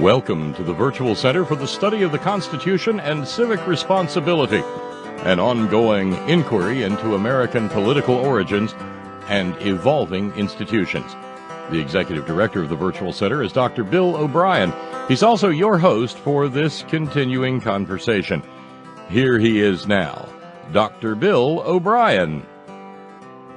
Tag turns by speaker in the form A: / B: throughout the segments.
A: Welcome to the Virtual Center for the Study of the Constitution and Civic Responsibility, an ongoing inquiry into American political origins and evolving institutions. The Executive Director of the Virtual Center is Dr. Bill O'Brien. He's also your host for this continuing conversation. Here he is now, Dr. Bill O'Brien.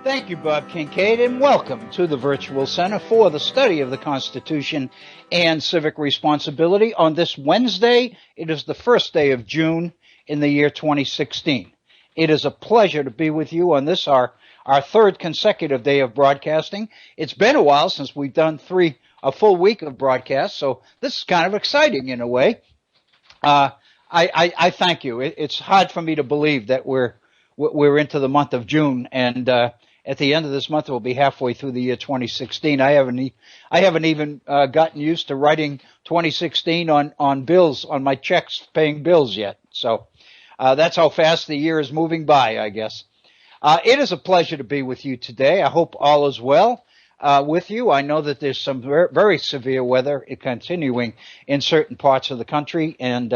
B: Thank you, Bob Kincaid, and welcome to the Virtual Center for the Study of the Constitution and Civic Responsibility. On this Wednesday, it is the first day of June in the year 2016. It is a pleasure to be with you on this, our third consecutive day of broadcasting. It's been a while since we've done a full week of broadcasts, so this is kind of exciting in a way. I thank you. It's hard for me to believe that we're into the month of June, and at the end of this month, we'll be halfway through the year 2016. I haven't even gotten used to writing 2016 on bills, on my checks paying bills yet. So that's how fast the year is moving by, I guess. It is a pleasure to be with you today. I hope all is well with you. I know that there's some very severe weather continuing in certain parts of the country, and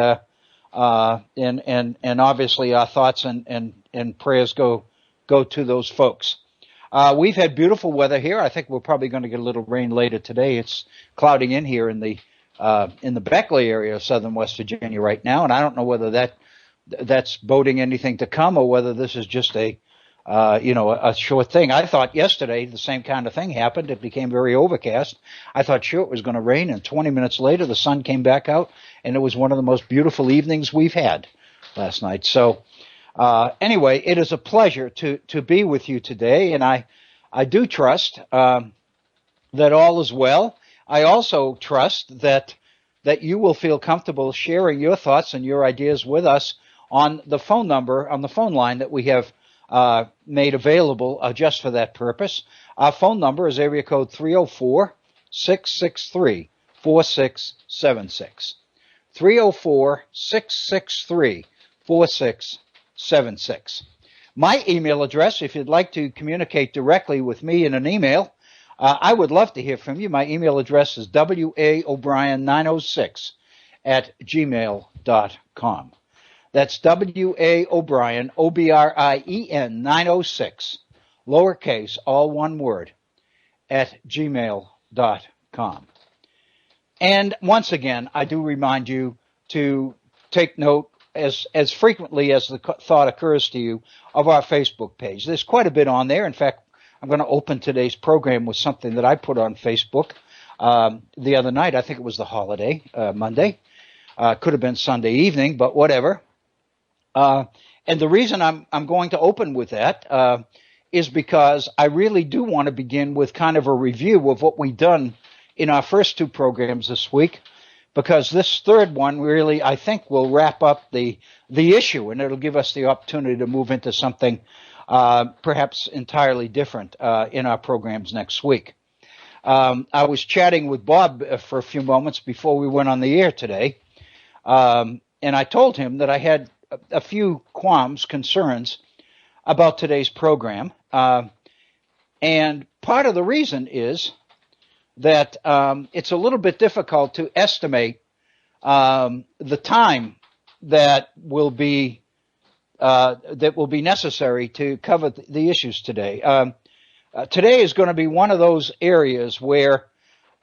B: obviously our thoughts and prayers go to those folks. We've had beautiful weather here. I think we're probably going to get a little rain later today. It's clouding in here in the Beckley area of southern West Virginia right now, and I don't know whether that's boding anything to come or whether this is just a short thing. I thought yesterday the same kind of thing happened. It became very overcast. I thought sure it was going to rain, and 20 minutes later the sun came back out, and it was one of the most beautiful evenings we've had last night. So anyway, it is a pleasure to be with you today, and I do trust that all is well. I also trust that you will feel comfortable sharing your thoughts and your ideas with us on the phone line that we have made available just for that purpose. Our phone number is area code 304-663-4676. 304-663-4676. My email address, if you'd like to communicate directly with me in an email, I would love to hear from you. My email address is waobrien906@gmail.com. That's waobrien, OBRIEN 906, lowercase, all one word, @gmail.com. And once again, I do remind you to take note as frequently as the thought occurs to you of our Facebook page. There's quite a bit on there. In fact, I'm going to open today's program with something that I put on Facebook the other night. I think it was the holiday, Monday. Could have been Sunday evening, but whatever. And the reason I'm going to open with that is because I really do want to begin with kind of a review of what we've done in our first two programs this week, because this third one really, I think, will wrap up the issue, and it'll give us the opportunity to move into something perhaps entirely different in our programs next week. I was chatting with Bob for a few moments before we went on the air today, and I told him that I had a few concerns about today's program, and part of the reason is that it's a little bit difficult to estimate the time that will be necessary to cover the issues today. Today is going to be one of those areas where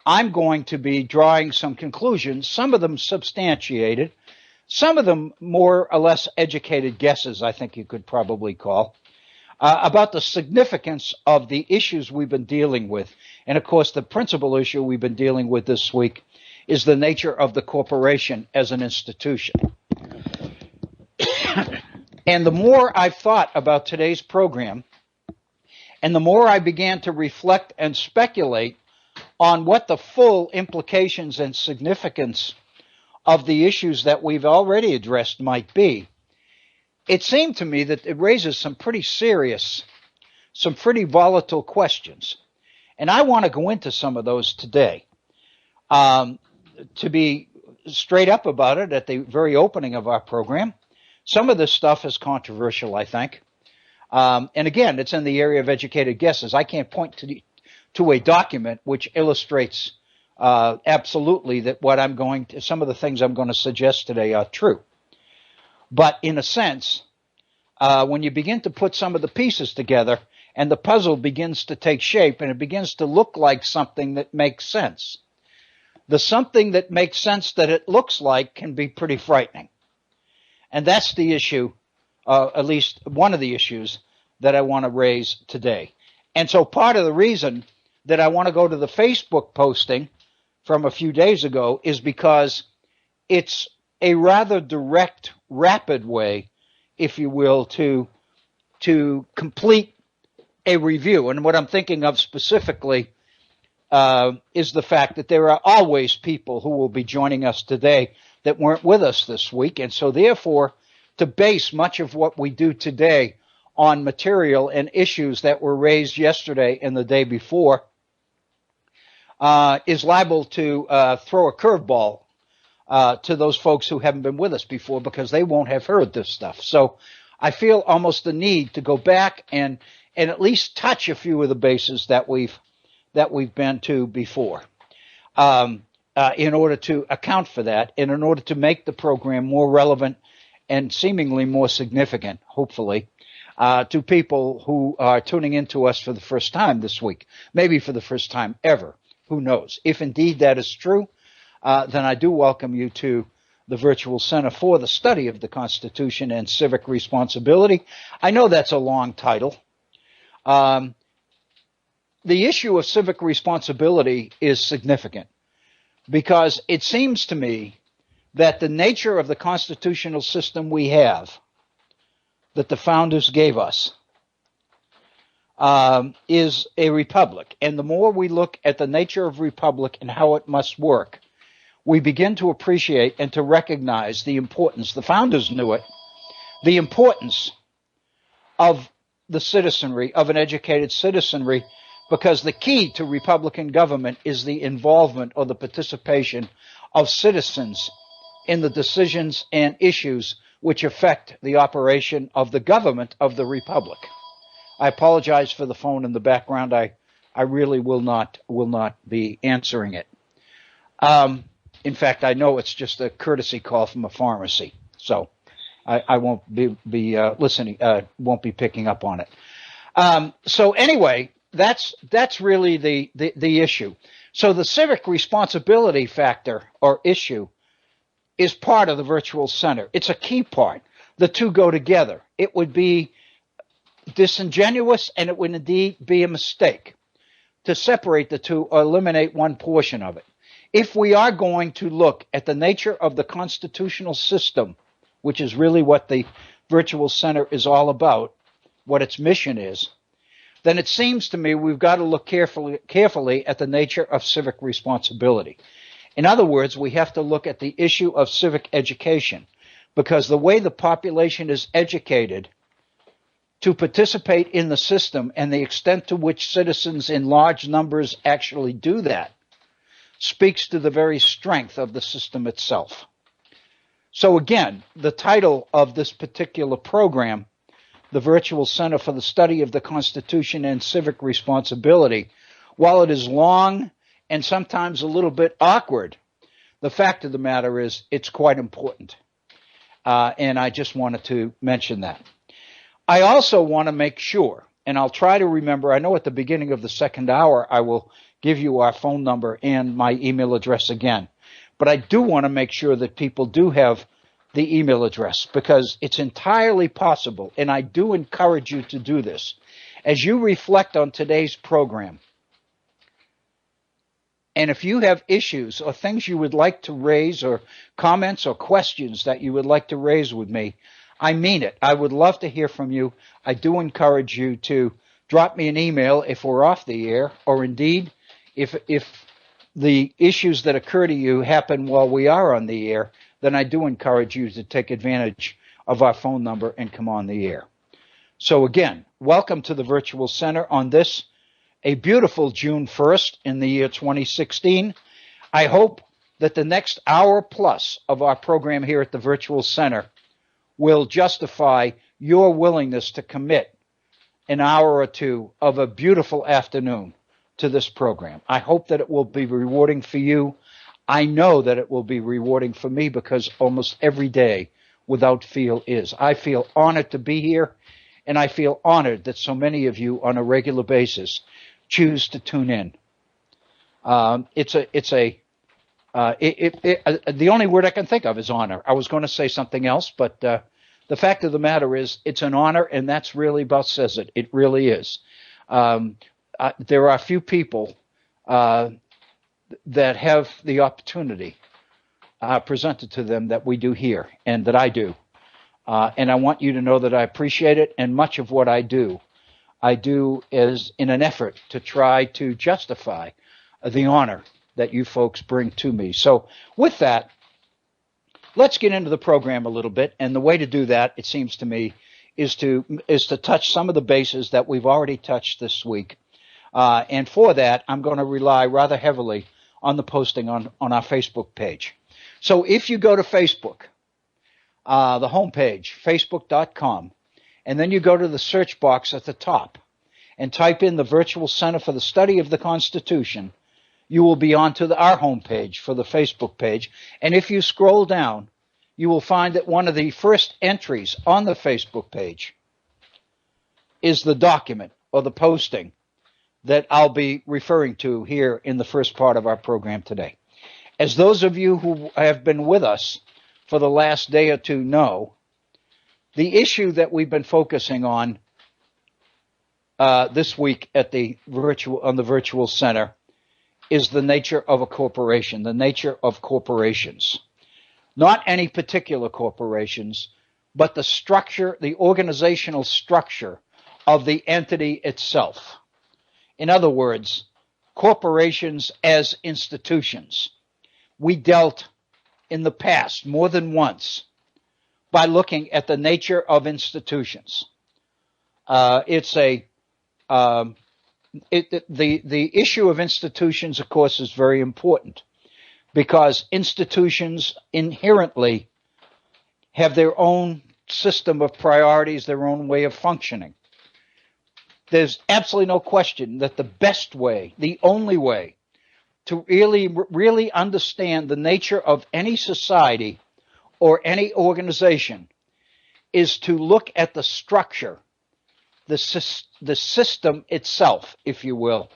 B: I'm going to be drawing some conclusions, some of them substantiated, some of them more or less educated guesses, I think you could probably call, about the significance of the issues we've been dealing with. And of course, the principal issue we've been dealing with this week is the nature of the corporation as an institution. And the more I've thought about today's program, and the more I began to reflect and speculate on what the full implications and significance of the issues that we've already addressed might be, it seemed to me that it raises some pretty serious, some pretty volatile questions. And I want to go into some of those today. To be straight up about it at the very opening of our program, some of this stuff is controversial, I think. And again, it's in the area of educated guesses. I can't point to a document which illustrates absolutely that some of the things I'm going to suggest today are true. But in a sense, when you begin to put some of the pieces together and the puzzle begins to take shape and it begins to look like something that makes sense, the something that makes sense that it looks like can be pretty frightening. And that's the issue, at least one of the issues that I want to raise today. And so part of the reason that I want to go to the Facebook posting from a few days ago is because it's a rather direct, rapid way, if you will, to complete a review. And what I'm thinking of specifically is the fact that there are always people who will be joining us today that weren't with us this week. And so therefore, to base much of what we do today on material and issues that were raised yesterday and the day before is liable to throw a curveball to those folks who haven't been with us before because they won't have heard this stuff. So I feel almost the need to go back and at least touch a few of the bases that we've been to before in order to account for that and in order to make the program more relevant and seemingly more significant, hopefully, to people who are tuning into us for the first time this week, maybe for the first time ever. Who knows? If indeed that is true, then I do welcome you to the Virtual Center for the Study of the Constitution and Civic Responsibility. I know that's a long title. The issue of civic responsibility is significant because it seems to me that the nature of the constitutional system we have, that the founders gave us, is a republic. And the more we look at the nature of republic and how it must work, we begin to appreciate and to recognize the importance, the founders knew it, the importance of the citizenry, of an educated citizenry, because the key to Republican government is the involvement or the participation of citizens in the decisions and issues which affect the operation of the government of the republic. I apologize for the phone in the background. I really will not be answering it. In fact, I know it's just a courtesy call from a pharmacy, so I won't be listening. Won't be picking up on it. So anyway, that's really the issue. So the civic responsibility factor or issue is part of the Virtual Center. It's a key part. The two go together. It would be disingenuous and it would indeed be a mistake to separate the two or eliminate one portion of it. If we are going to look at the nature of the constitutional system, which is really what the Virtual Center is all about, what its mission is, then it seems to me we've got to look carefully at the nature of civic responsibility. In other words, we have to look at the issue of civic education, because the way the population is educated to participate in the system and the extent to which citizens in large numbers actually do that speaks to the very strength of the system itself. So again, the title of this particular program, the Virtual Center for the Study of the Constitution and Civic Responsibility, while it is long and sometimes a little bit awkward, the fact of the matter is it's quite important. And I just wanted to mention that. I also want to make sure, and I'll try to remember, I know at the beginning of the second hour I will give you our phone number and my email address again. But I do want to make sure that people do have the email address, because it's entirely possible, and I do encourage you to do this, as you reflect on today's program. And if you have issues or things you would like to raise or comments or questions that you would like to raise with me, I mean it. I would love to hear from you. I do encourage you to drop me an email if we're off the air, or indeed if the issues that occur to you happen while we are on the air, then I do encourage you to take advantage of our phone number and come on the air. So again, welcome to the Virtual Center on this, a beautiful June 1st in the year 2016. I hope that the next hour plus of our program here at the Virtual Center will justify your willingness to commit an hour or two of a beautiful afternoon to this program. I hope that it will be rewarding for you. I know that it will be rewarding for me because almost every day without fail is. I feel honored to be here, and I feel honored that so many of you on a regular basis choose to tune in. The only word I can think of is honor. I was going to say something else, but the fact of the matter is it's an honor, and that's really about says it. It really is. There are a few people that have the opportunity presented to them that we do here and that I do. And I want you to know that I appreciate it, and much of what I do is in an effort to try to justify the honor that you folks bring to me. So with that, let's get into the program a little bit. And the way to do that, it seems to me, is to touch some of the bases that we've already touched this week. And for that, I'm going to rely rather heavily on the posting on our Facebook page. So if you go to Facebook, the homepage, facebook.com, and then you go to the search box at the top and type in the Virtual Center for the Study of the Constitution, you will be onto our homepage for the Facebook page. And if you scroll down, you will find that one of the first entries on the Facebook page is the document or the posting that I'll be referring to here in the first part of our program today. As those of you who have been with us for the last day or two know, the issue that we've been focusing on this week at the Virtual Center is the nature of a corporation, the nature of corporations. Not any particular corporations, but the structure, the organizational structure of the entity itself. In other words, corporations as institutions. We dealt in the past more than once by looking at the nature of institutions. The issue of institutions, of course, is very important because institutions inherently have their own system of priorities, their own way of functioning. There's absolutely no question that the best way, the only way to really understand the nature of any society or any organization is to look at the structure, the system itself, if you will,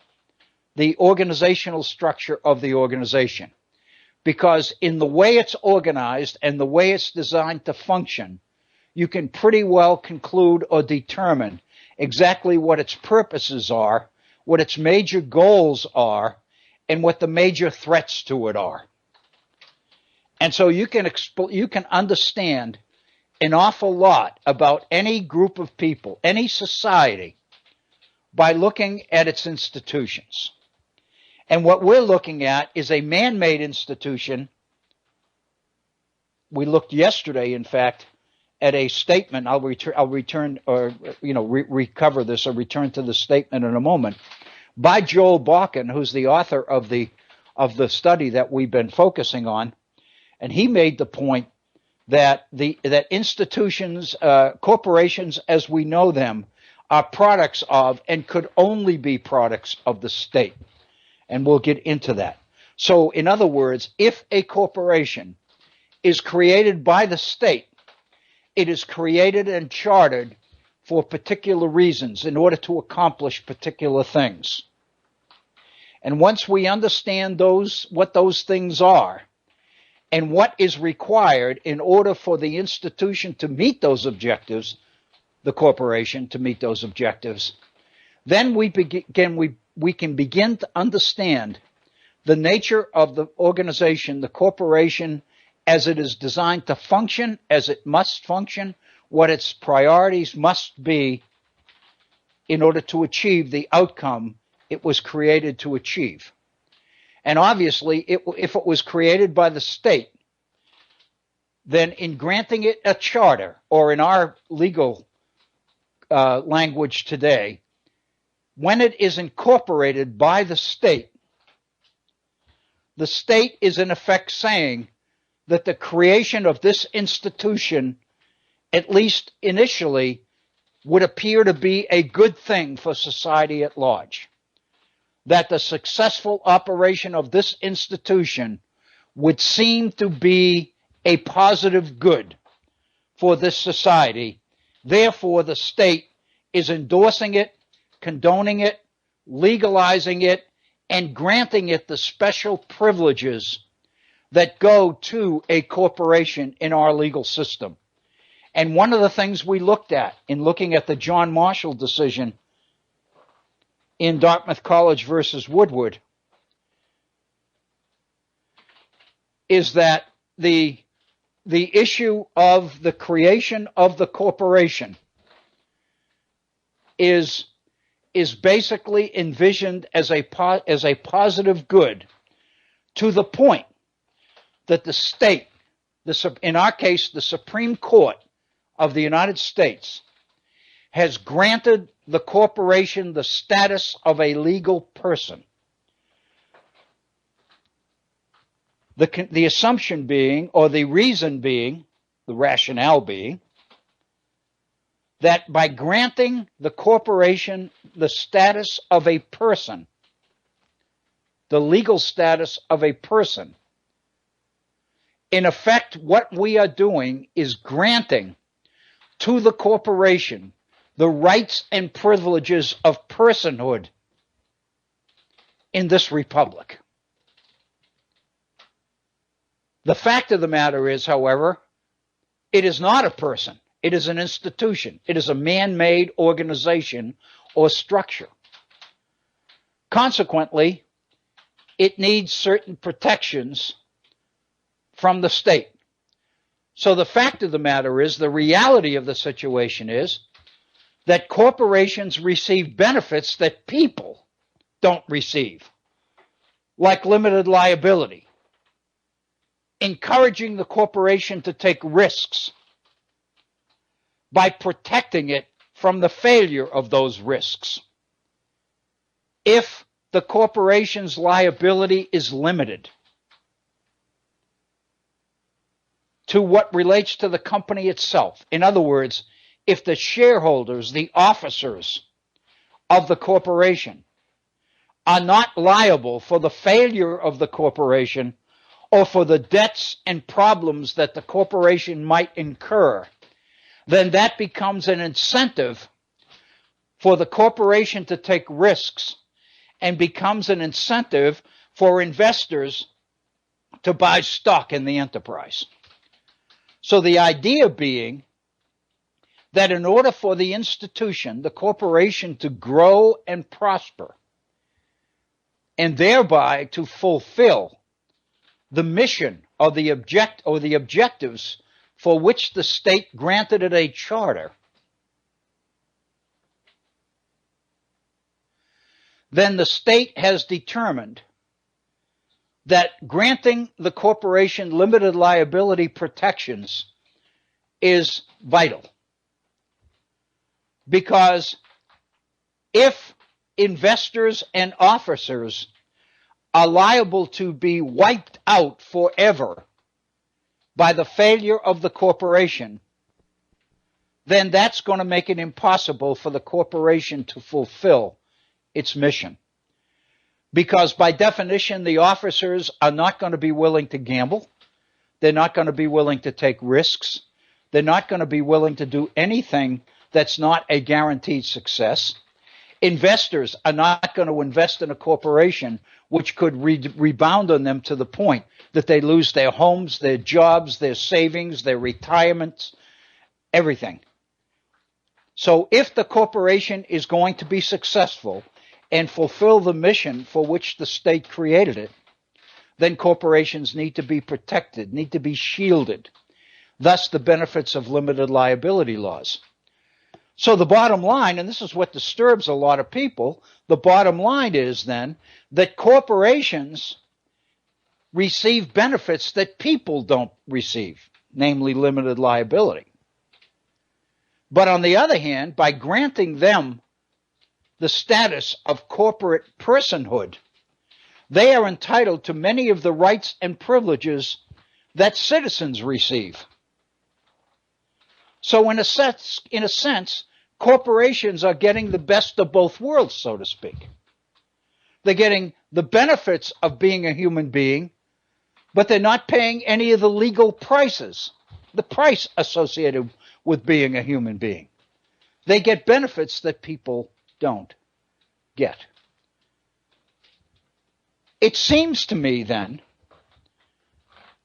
B: the organizational structure of the organization. Because in the way it's organized and the way it's designed to function, you can pretty well conclude or determine exactly what its purposes are, what its major goals are, and what the major threats to it are. And so you can understand an awful lot about any group of people, any society, by looking at its institutions. And what we're looking at is a man-made institution. We looked yesterday, in fact, at a statement. I'll return or recover this or return to the statement in a moment by Joel Bakken, who's the author of the study that we've been focusing on, and he made the point that that institutions, corporations as we know them, are products of and could only be products of the state. And we'll get into that. So, in other words, if a corporation is created by the state, it is created and chartered for particular reasons in order to accomplish particular things. And once we understand what those things are and what is required in order for the institution to meet those objectives, the corporation to meet those objectives, then we can begin to understand the nature of the organization, the corporation, as it is designed to function, as it must function, what its priorities must be in order to achieve the outcome it was created to achieve. And obviously, if it was created by the state, then in granting it a charter, or in our legal language today, when it is incorporated by the state is in effect saying that the creation of this institution, at least initially, would appear to be a good thing for society at large. that the successful operation of this institution would seem to be a positive good for this society. Therefore, the state is endorsing it, condoning it, legalizing it, and granting it the special privileges that go to a corporation in our legal system. And one of the things we looked at in looking at the John Marshall decision in Dartmouth College versus Woodward is that the issue of the creation of the corporation is basically envisioned as a positive good, to the point that the state, in our case, the Supreme Court of the United States, has granted the corporation the status of a legal person. The assumption being, or the reason being, the rationale being, that by granting the corporation the status of a person, the legal status of a person, in effect, what we are doing is granting to the corporation the rights and privileges of personhood in this republic. The fact of the matter is, however, it is not a person. It is an institution. It is a man-made organization or structure. Consequently, it needs certain protections from the state. So the fact of the matter is, the reality of the situation is that corporations receive benefits that people don't receive, like limited liability, encouraging the corporation to take risks by protecting it from the failure of those risks. If the corporation's liability is limited to what relates to the company itself, in other words, if the shareholders, the officers of the corporation, are not liable for the failure of the corporation or for the debts and problems that the corporation might incur, then that becomes an incentive for the corporation to take risks and becomes an incentive for investors to buy stock in the enterprise. So the idea being that in order for the institution, the corporation, to grow and prosper, and thereby to fulfill the mission or the objectives for which the state granted it a charter, then the state has determined that granting the corporation limited liability protections is vital. Because if investors and officers are liable to be wiped out forever by the failure of the corporation, then that's going to make it impossible for the corporation to fulfill its mission. Because by definition, the officers are not going to be willing to gamble. They're not going to be willing to take risks. They're not going to be willing to do anything that's not a guaranteed success. Investors are not going to invest in a corporation which could rebound on them to the point that they lose their homes, their jobs, their savings, their retirements, everything. So if the corporation is going to be successful and fulfill the mission for which the state created it, then corporations need to be protected, need to be shielded. Thus the benefits of limited liability laws. So the bottom line, and this is what disturbs a lot of people, the bottom line is then that corporations receive benefits that people don't receive, namely limited liability. But on the other hand, by granting them the status of corporate personhood, they are entitled to many of the rights and privileges that citizens receive. So in a sense, corporations are getting the best of both worlds, so to speak. They're getting the benefits of being a human being, but they're not paying any of the legal prices, the price associated with being a human being. They get benefits that people don't get. It seems to me then,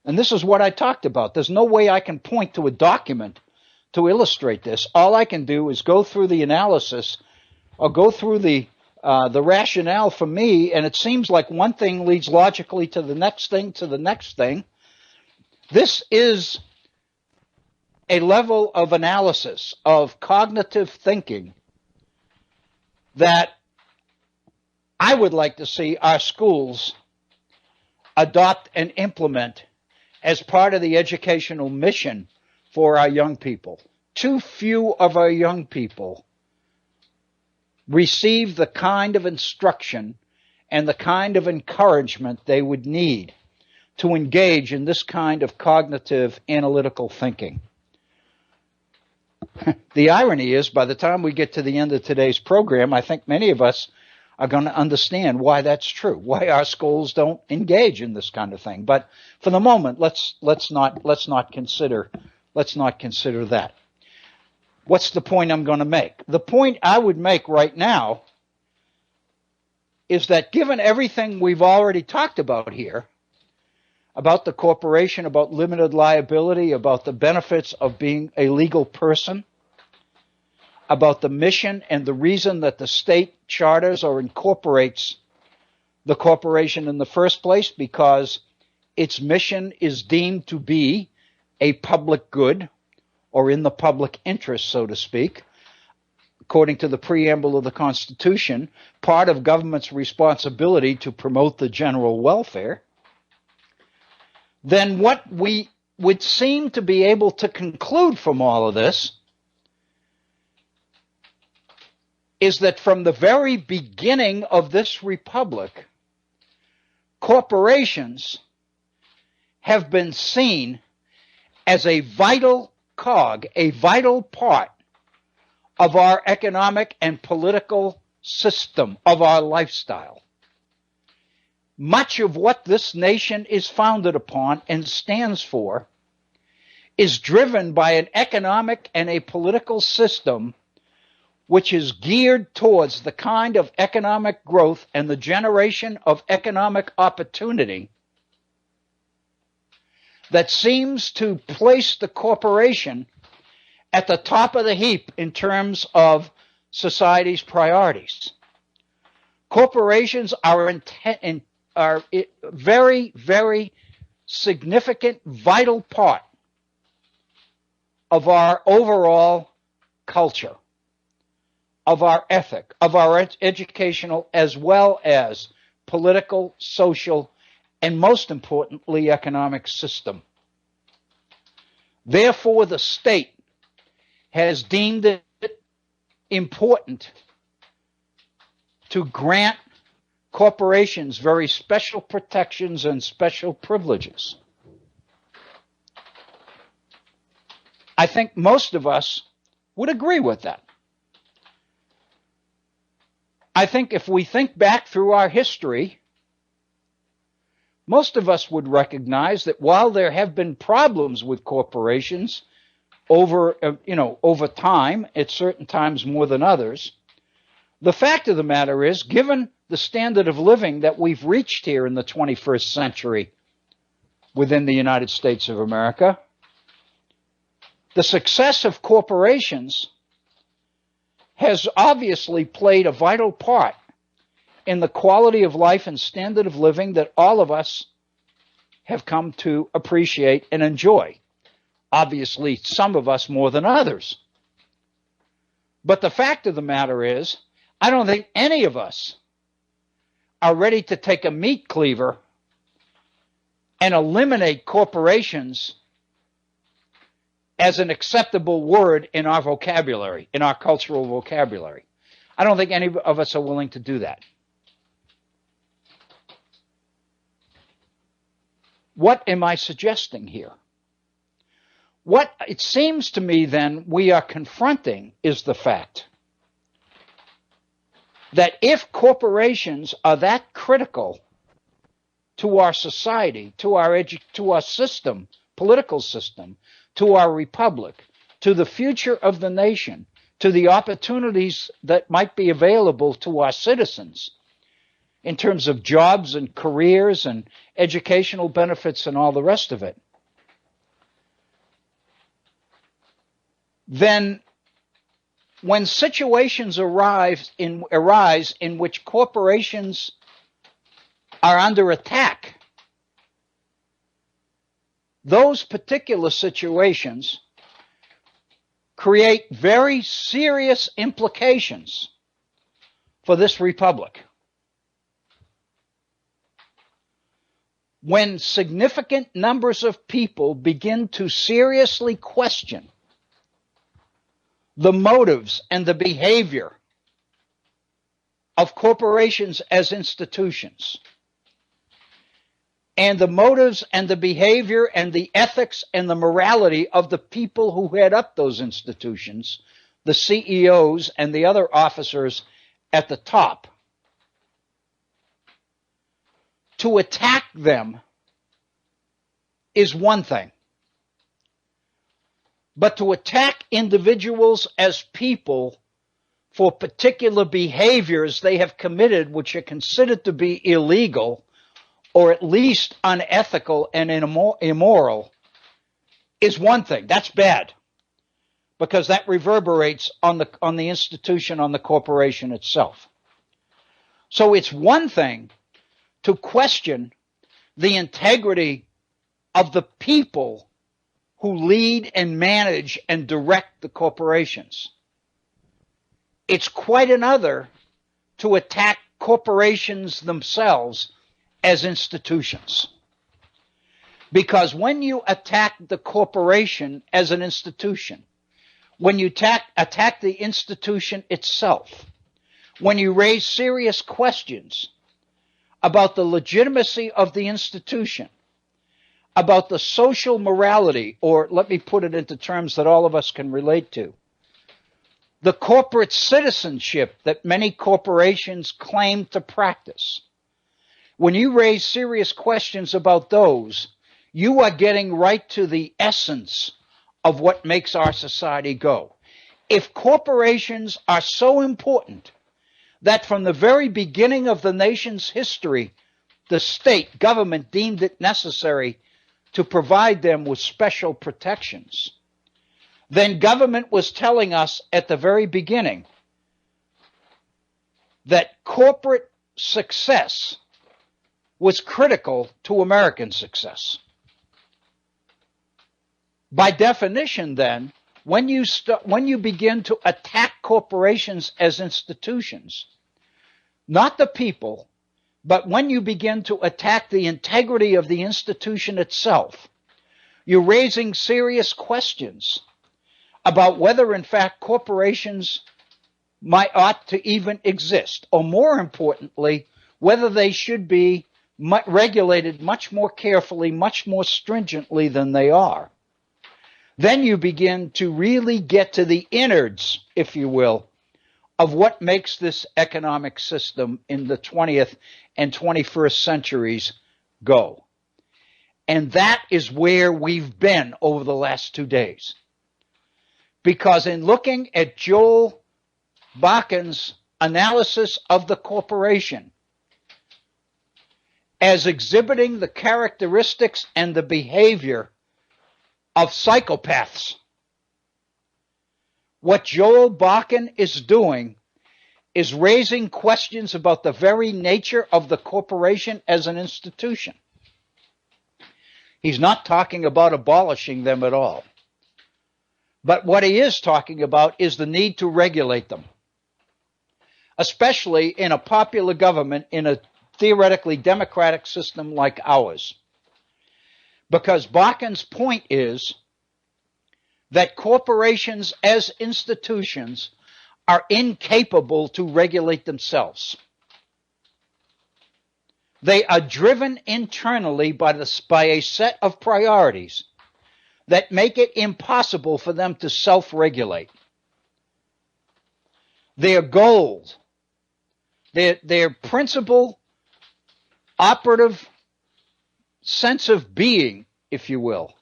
B: and this is what I talked about, there's no way I can point to a document to illustrate this. All I can do is go through the analysis or go through the rationale for me, and it seems like one thing leads logically to the next thing, to the next thing. This is a level of analysis, of cognitive thinking, that I would like to see our schools adopt and implement as part of the educational mission for our young people. Too few of our young people receive the kind of instruction and the kind of encouragement they would need to engage in this kind of cognitive analytical thinking. The irony is, by the time we get to the end of today's program, I think many of us are going to understand why that's true, why our schools don't engage in this kind of thing. But for the moment, let's not consider that. What's the point I'm going to make? The point I would make right now is that given everything we've already talked about here, about the corporation, about limited liability, about the benefits of being a legal person, about the mission and the reason that the state charters or incorporates the corporation in the first place, because its mission is deemed to be a public good, or in the public interest, so to speak, according to the preamble of the Constitution, part of government's responsibility to promote the general welfare, then what we would seem to be able to conclude from all of this is that from the very beginning of this republic, corporations have been seen as a vital cog, a vital part of our economic and political system, of our lifestyle. Much of what this nation is founded upon and stands for is driven by an economic and a political system which is geared towards the kind of economic growth and the generation of economic opportunity that seems to place the corporation at the top of the heap in terms of society's priorities. Corporations are a very, very significant, vital part of our overall culture, of our ethic, of our educational as well as political, social, and most importantly, economic system. Therefore, the state has deemed it important to grant corporations very special protections and special privileges. I think most of us would agree with that. I think if we think back through our history, most of us would recognize that while there have been problems with corporations over time, at certain times more than others, the fact of the matter is, given the standard of living that we've reached here in the 21st century within the United States of America, the success of corporations has obviously played a vital part in the quality of life and standard of living that all of us have come to appreciate and enjoy. Obviously, some of us more than others. But the fact of the matter is, I don't think any of us are ready to take a meat cleaver and eliminate corporations as an acceptable word in our vocabulary, in our cultural vocabulary. I don't think any of us are willing to do that. What am I suggesting here? What it seems to me then we are confronting is the fact that if corporations are that critical to our society, to our system, political system, to our republic, to the future of the nation, to the opportunities that might be available to our citizens in terms of jobs and careers and educational benefits and all the rest of it, then when situations arise in which corporations are under attack, those particular situations create very serious implications for this republic. When significant numbers of people begin to seriously question the motives and the behavior of corporations as institutions, and the motives and the behavior and the ethics and the morality of the people who head up those institutions, the CEOs and the other officers at the top, to attack them is one thing. But to attack individuals as people for particular behaviors they have committed which are considered to be illegal or at least unethical and immoral is one thing. That's bad, because that reverberates on the institution, on the corporation itself. So it's one thing to question the integrity of the people who lead and manage and direct the corporations. It's quite another to attack corporations themselves as institutions. Because when you attack the corporation as an institution, when you attack the institution itself, when you raise serious questions about the legitimacy of the institution, about the social morality, or let me put it into terms that all of us can relate to, the corporate citizenship that many corporations claim to practice. When you raise serious questions about those, you are getting right to the essence of what makes our society go. If corporations are so important that from the very beginning of the nation's history, the state government deemed it necessary to provide them with special protections, then government was telling us at the very beginning that corporate success was critical to American success. By definition, then, when you begin to attack corporations as institutions, not the people, but when you begin to attack the integrity of the institution itself, you're raising serious questions about whether, in fact, corporations ought to even exist, or more importantly, whether they should be regulated much more carefully, much more stringently than they are. Then you begin to really get to the innards, if you will, of what makes this economic system in the 20th and 21st centuries go. And that is where we've been over the last 2 days. Because in looking at Joel Bakken's analysis of the corporation as exhibiting the characteristics and the behavior of psychopaths, what Joel Bakken is doing is raising questions about the very nature of the corporation as an institution. He's not talking about abolishing them at all. But what he is talking about is the need to regulate them, especially in a popular government, in a theoretically democratic system like ours. Because Bakken's point is that corporations as institutions are incapable to regulate themselves. They are driven internally by a set of priorities that make it impossible for them to self-regulate. Their goal Their principal operative sense of being, if you will,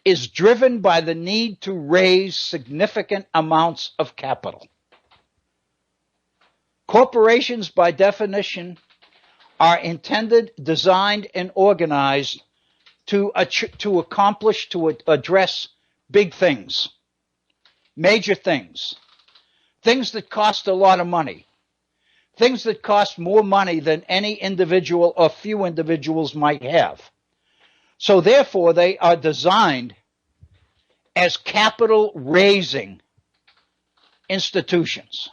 B: is driven by the need to raise significant amounts of capital. Corporations, by definition, are intended, designed, and organized to accomplish, to address big things, major things, things that cost a lot of money, things that cost more money than any individual or few individuals might have. So therefore, they are designed as capital-raising institutions.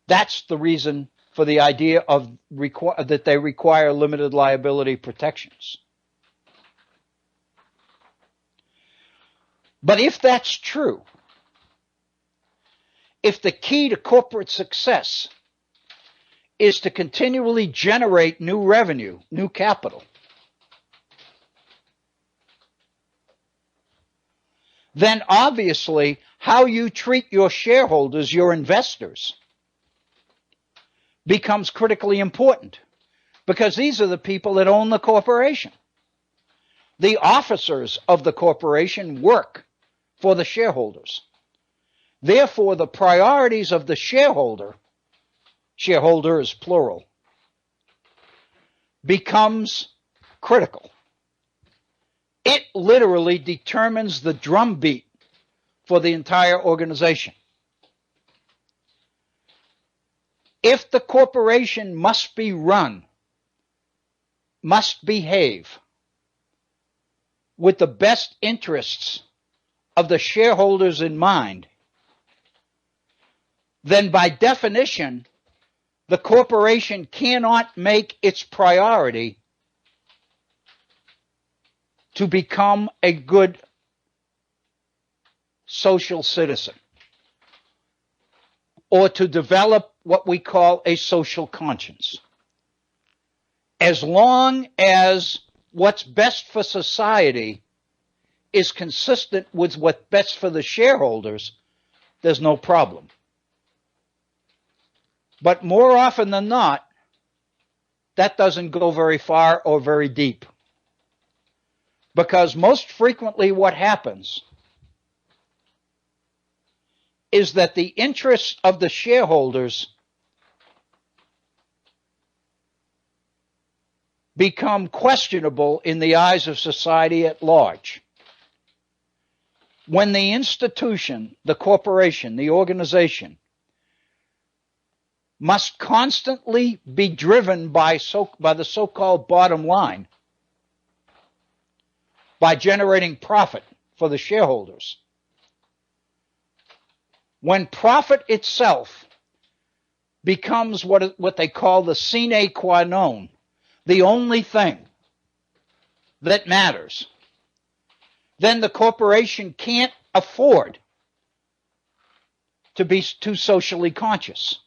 B: That's the reason for the idea of that they require limited liability protections. But if that's true, if the key to corporate success is to continually generate new revenue, new capital, then obviously how you treat your shareholders, your investors, becomes critically important, because these are the people that own the corporation. The officers of the corporation work for the shareholders. Therefore, the priorities of the shareholder is plural, becomes critical. It literally determines the drumbeat for the entire organization. If the corporation must be run, must behave with the best interests of the shareholders in mind, then by definition, the corporation cannot make its priority to become a good social citizen or to develop what we call a social conscience. As long as what's best for society is consistent with what's best for the shareholders, there's no problem. But more often than not, that doesn't go very far or very deep. Because most frequently what happens is that the interests of the shareholders become questionable in the eyes of society at large. When the institution, the corporation, the organization, must constantly be driven by the so-called bottom line, by generating profit for the shareholders. When profit itself becomes what they call the sine qua non, the only thing that matters, then the corporation can't afford to be too socially conscious.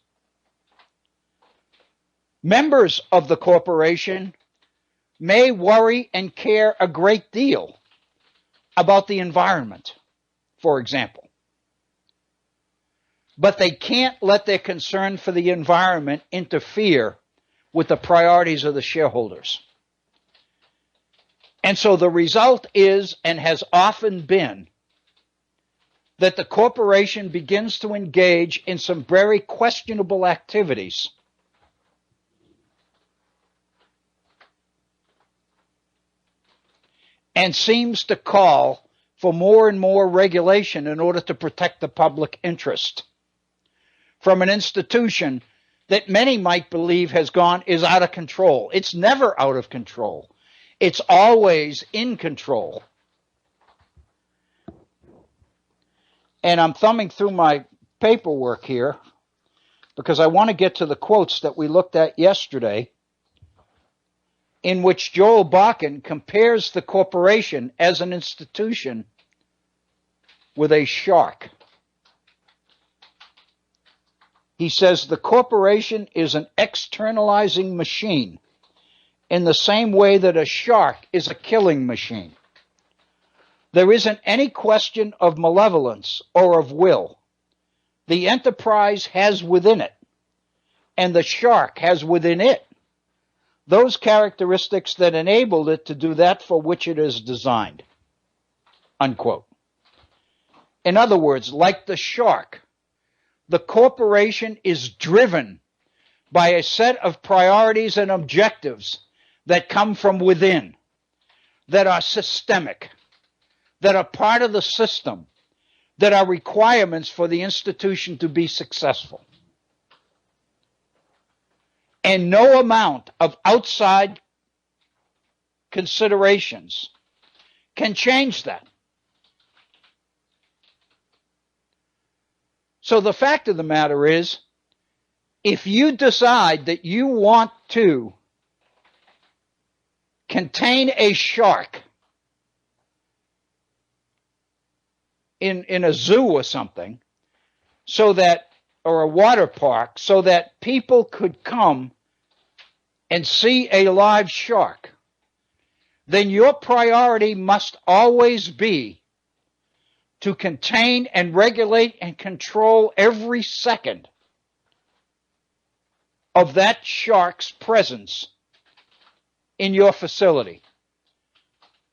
B: Members of the corporation may worry and care a great deal about the environment, for example. But they can't let their concern for the environment interfere with the priorities of the shareholders. And so the result is, and has often been, that the corporation begins to engage in some very questionable activities and seems to call for more and more regulation in order to protect the public interest from an institution that many might believe is out of control. It's never out of control. It's always in control. And I'm thumbing through my paperwork here because I want to get to the quotes that we looked at yesterday, in which Joel Bakan compares the corporation as an institution with a shark. He says the corporation is an externalizing machine in the same way that a shark is a killing machine. There isn't any question of malevolence or of will. The enterprise has within it and the shark has within it those characteristics that enabled it to do that for which it is designed. Unquote. In other words, like the shark, the corporation is driven by a set of priorities and objectives that come from within, that are systemic, that are part of the system, that are requirements for the institution to be successful. And no amount of outside considerations can change that. So the fact of the matter is, if you decide that you want to contain a shark in a zoo or something, so that, or a water park, so that people could come and see a live shark, then your priority must always be to contain and regulate and control every second of that shark's presence in your facility.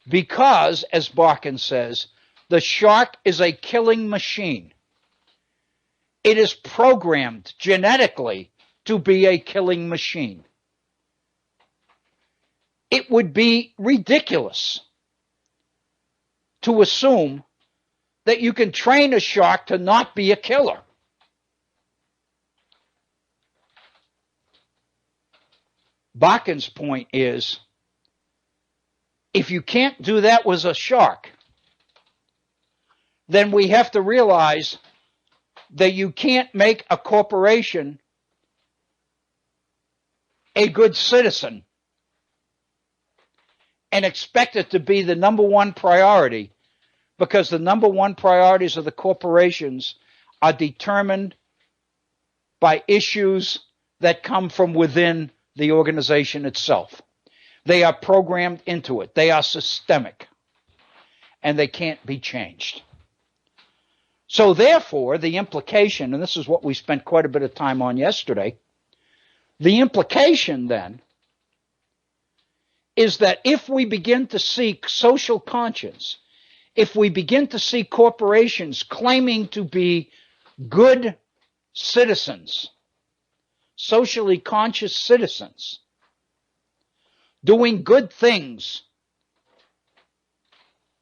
B: Because, as Barkin says, the shark is a killing machine. It is programmed genetically to be a killing machine. It would be ridiculous to assume that you can train a shark to not be a killer. Barkin's point is, if you can't do that with a shark, then we have to realize that you can't make a corporation a good citizen and expect it to be the number one priority, because the number one priorities of the corporations are determined by issues that come from within the organization itself. They are programmed into it. They are systemic, and they can't be changed. So therefore, the implication, and this is what we spent quite a bit of time on yesterday, the implication then is that if we begin to seek social conscience, if we begin to see corporations claiming to be good citizens, socially conscious citizens, doing good things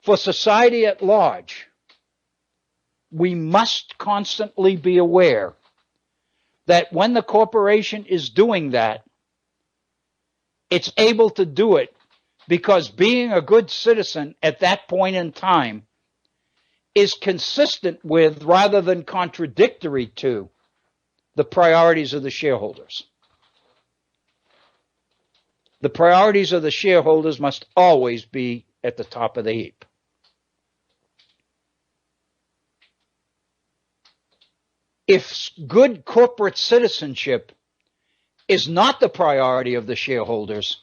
B: for society at large, we must constantly be aware that when the corporation is doing that, it's able to do it because being a good citizen at that point in time is consistent with, rather than contradictory to, the priorities of the shareholders. The priorities of the shareholders must always be at the top of the heap. If good corporate citizenship is not the priority of the shareholders,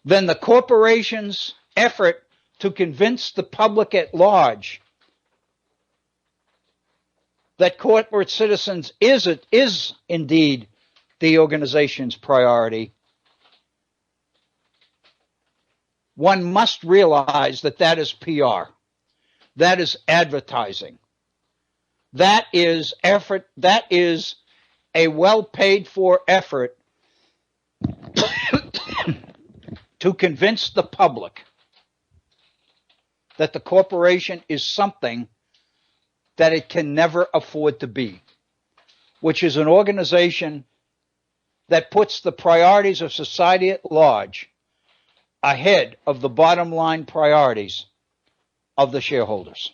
B: then the corporation's effort to convince the public at large that corporate citizens is indeed the organization's priority, one must realize that that is PR. That is advertising. That is effort. That is a well-paid for effort to convince the public that the corporation is something that it can never afford to be, which is an organization that puts the priorities of society at large ahead of the bottom line priorities of the shareholders.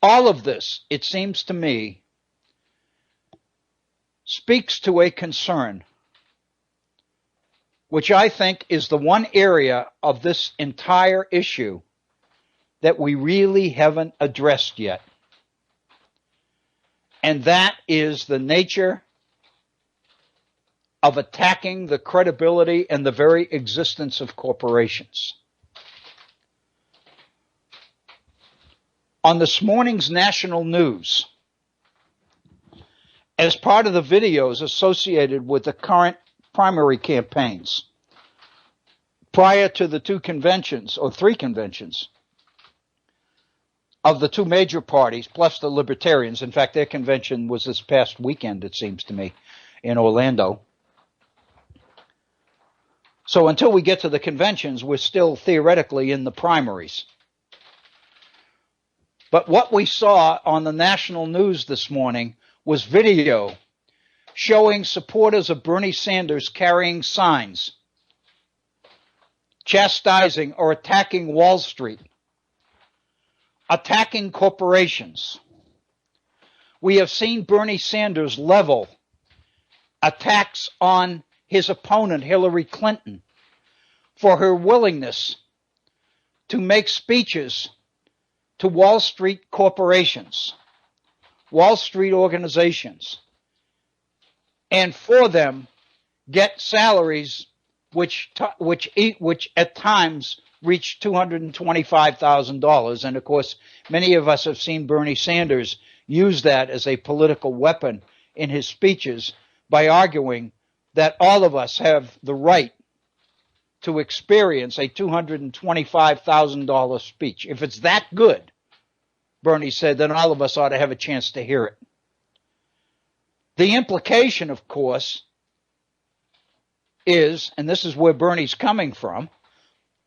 B: All of this, it seems to me, speaks to a concern, which I think is the one area of this entire issue that we really haven't addressed yet. And that is the nature of attacking the credibility and the very existence of corporations. On this morning's national news, as part of the videos associated with the current primary campaigns prior to the two conventions, or three conventions, of the two major parties, plus the Libertarians. In fact, their convention was this past weekend, it seems to me, in Orlando. So until we get to the conventions, we're still theoretically in the primaries. But what we saw on the national news this morning was video showing supporters of Bernie Sanders carrying signs chastising or attacking Wall Street, attacking corporations. We have seen Bernie Sanders level attacks on his opponent, Hillary Clinton, for her willingness to make speeches to Wall Street corporations, Wall Street organizations, and for them get salaries which at times reach $225,000. And of course, many of us have seen Bernie Sanders use that as a political weapon in his speeches by arguing that all of us have the right to experience a $225,000 speech. If it's that good, Bernie said, then all of us ought to have a chance to hear it. The implication, of course, is, and this is where Bernie's coming from,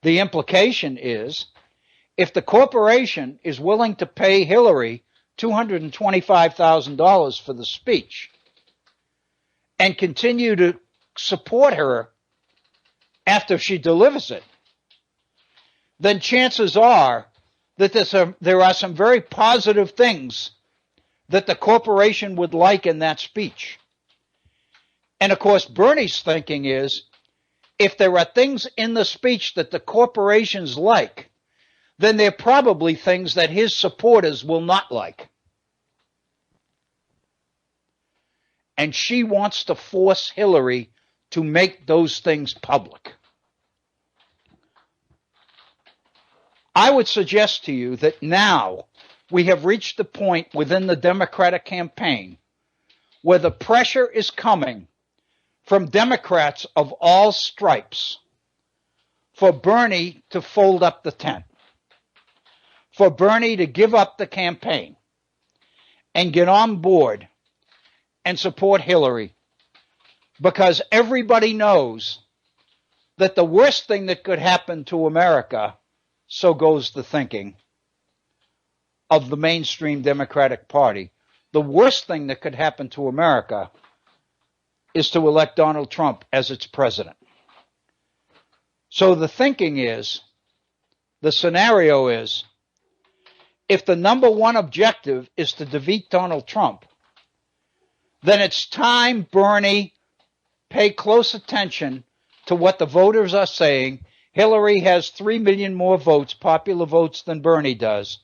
B: the implication is, if the corporation is willing to pay Hillary $225,000 for the speech and continue to support her after she delivers it, then chances are that there are some very positive things that the corporation would like in that speech. And of course, Bernie's thinking is, if there are things in the speech that the corporations like, then they're probably things that his supporters will not like. And she wants to force Hillary to make those things public. I would suggest to you that now we have reached the point within the Democratic campaign where the pressure is coming from Democrats of all stripes for Bernie to fold up the tent, for Bernie to give up the campaign and get on board and support Hillary, because everybody knows that the worst thing that could happen to America, so goes the thinking of the mainstream Democratic Party, the worst thing that could happen to America is to elect Donald Trump as its president. So the thinking is, the scenario is, if the number one objective is to defeat Donald Trump, then it's time, Bernie, pay close attention to what the voters are saying. Hillary has 3 million more votes, popular votes, than Bernie does.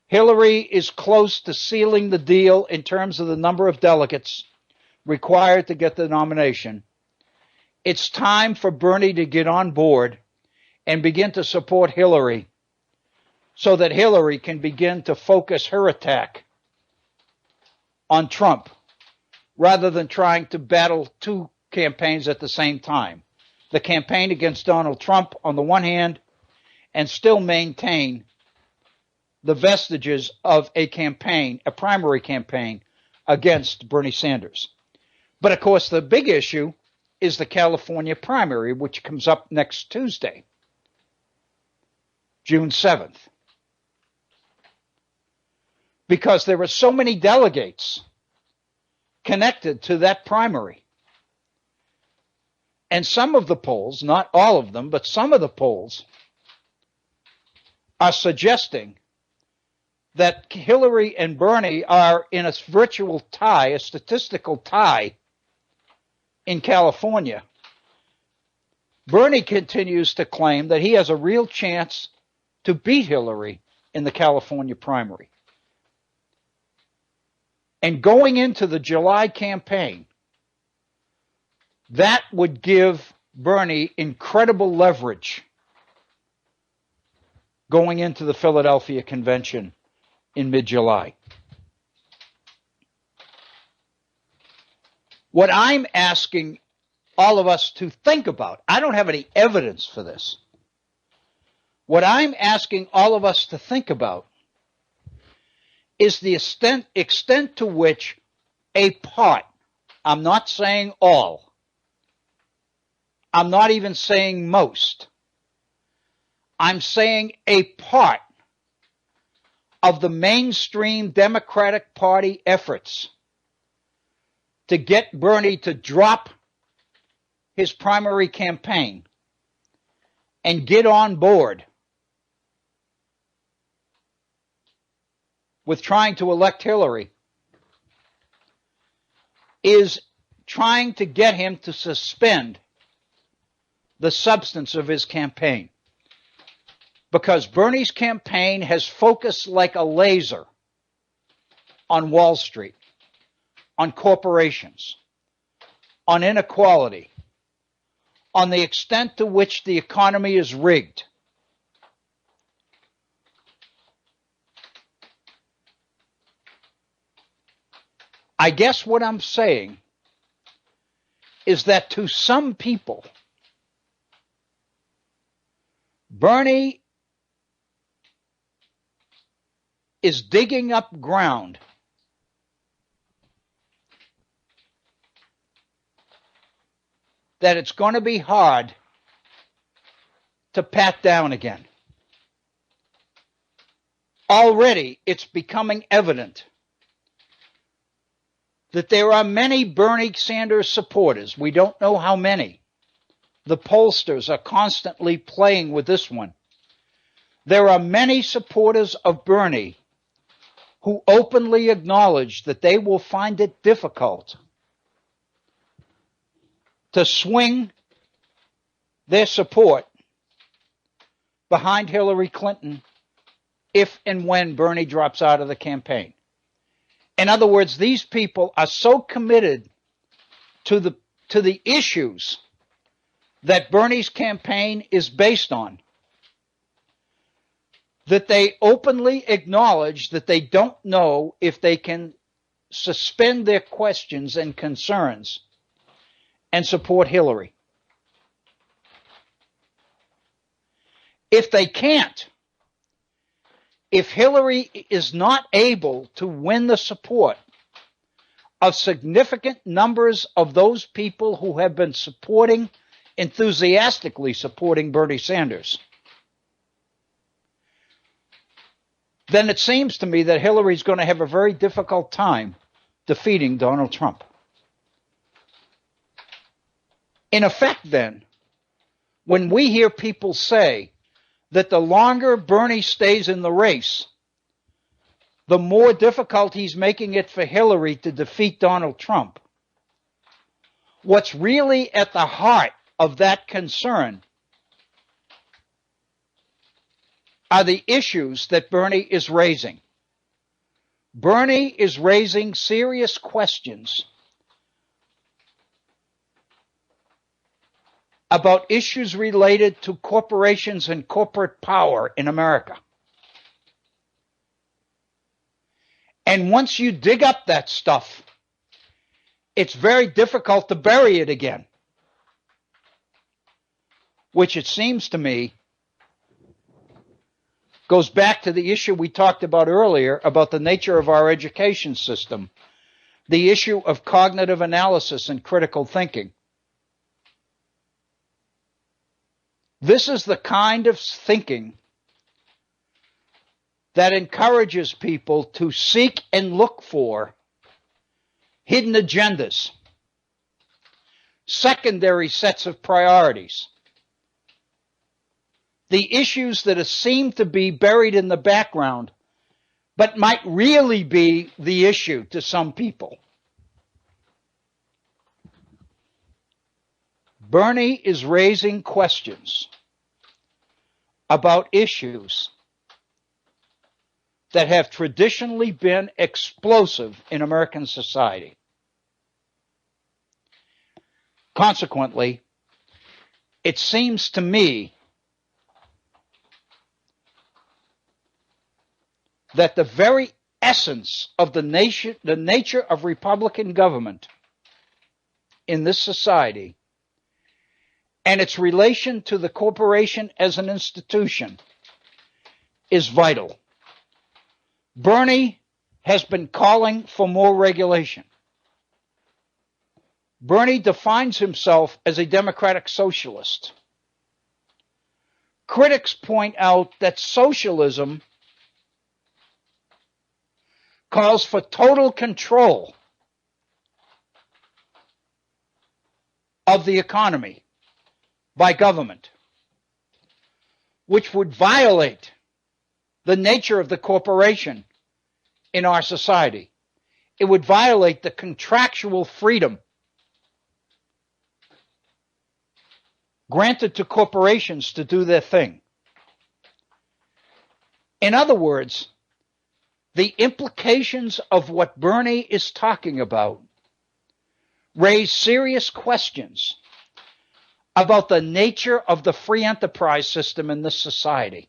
B: Hillary is close to sealing the deal in terms of the number of delegates required to get the nomination. It's time for Bernie to get on board and begin to support Hillary so that Hillary can begin to focus her attack on Trump rather than trying to battle two campaigns at the same time. The campaign against Donald Trump on the one hand, and still maintain the vestiges of a campaign, a primary campaign against Bernie Sanders. But of course, the big issue is the California primary, which comes up next Tuesday, June 7th. Because there are so many delegates connected to that primary. And some of the polls, not all of them, but some of the polls are suggesting that Hillary and Bernie are in a virtual tie, a statistical tie in California. Bernie continues to claim that he has a real chance to beat Hillary in the California primary. And going into the July campaign, that would give Bernie incredible leverage going into the Philadelphia convention in mid-July. What I'm asking all of us to think about, I don't have any evidence for this. What I'm asking all of us to think about is the extent to which a part, I'm not saying all, I'm not even saying most, I'm saying a part of the mainstream Democratic Party efforts to get Bernie to drop his primary campaign and get on board with trying to elect Hillary is trying to get him to suspend the substance of his campaign. Because Bernie's campaign has focused like a laser on Wall Street, on corporations, on inequality, on the extent to which the economy is rigged. I guess what I'm saying is that to some people, Bernie is digging up ground that it's going to be hard to pat down again. Already, it's becoming evident that there are many Bernie Sanders supporters. We don't know how many. The pollsters are constantly playing with this one. There are many supporters of Bernie who openly acknowledge that they will find it difficult to swing their support behind Hillary Clinton if and when Bernie drops out of the campaign. In other words, these people are so committed to the issues that Bernie's campaign is based on that they openly acknowledge that they don't know if they can suspend their questions and concerns and support Hillary. If they can't, if Hillary is not able to win the support of significant numbers of those people who have been enthusiastically supporting Bernie Sanders, then it seems to me that Hillary's going to have a very difficult time defeating Donald Trump. In effect, then, when we hear people say that the longer Bernie stays in the race, the more difficult he's making it for Hillary to defeat Donald Trump, what's really at the heart of that concern are the issues that Bernie is raising. Bernie is raising serious questions about issues related to corporations and corporate power in America. And once you dig up that stuff, it's very difficult to bury it again, which it seems to me goes back to the issue we talked about earlier about the nature of our education system, the issue of cognitive analysis and critical thinking. This is the kind of thinking that encourages people to seek and look for hidden agendas, secondary sets of priorities, the issues that seem to be buried in the background, but might really be the issue to some people. Bernie is raising questions about issues that have traditionally been explosive in American society. Consequently, it seems to me that the very essence of the nature of Republican government in this society and its relation to the corporation as an institution is vital. Bernie has been calling for more regulation. Bernie defines himself as a democratic socialist. Critics point out that socialism calls for total control of the economy by government, which would violate the nature of the corporation in our society. It would violate the contractual freedom granted to corporations to do their thing. In other words, the implications of what Bernie is talking about raise serious questions about the nature of the free enterprise system in this society.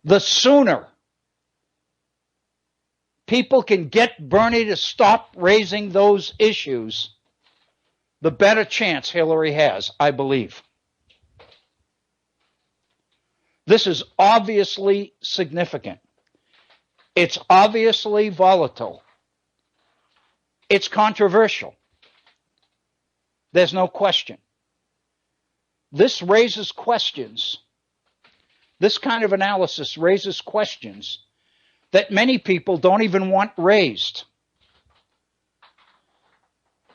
B: The sooner people can get Bernie to stop raising those issues, the better chance Hillary has, I believe. This is obviously significant. It's obviously volatile. It's controversial. There's no question. This raises questions. This kind of analysis raises questions that many people don't even want raised.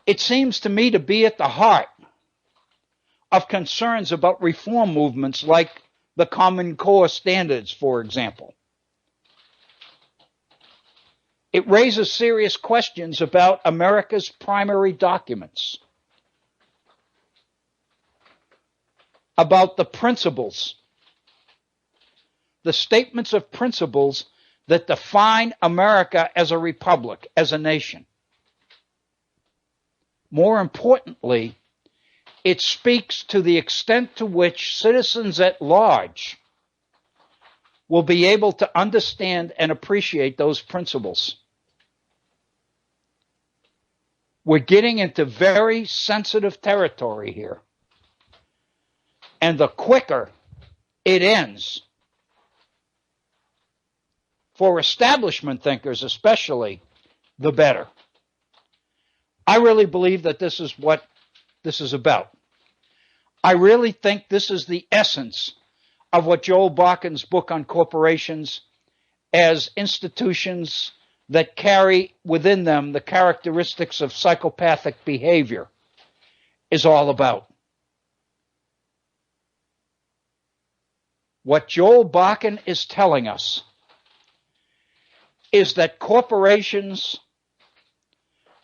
B: It seems to me to be at the heart of concerns about reform movements like the Common Core standards, for example. It raises serious questions about America's primary documents, about the principles, the statements of principles that define America as a republic, as a nation. More importantly, it speaks to the extent to which citizens at large will be able to understand and appreciate those principles. We're getting into very sensitive territory here. And the quicker it ends, for establishment thinkers especially, the better. I really believe that this is what this is about. I really think this is the essence of what Joel Bakken's book on corporations as institutions that carry within them the characteristics of psychopathic behavior is all about. What Joel Bakken is telling us is that corporations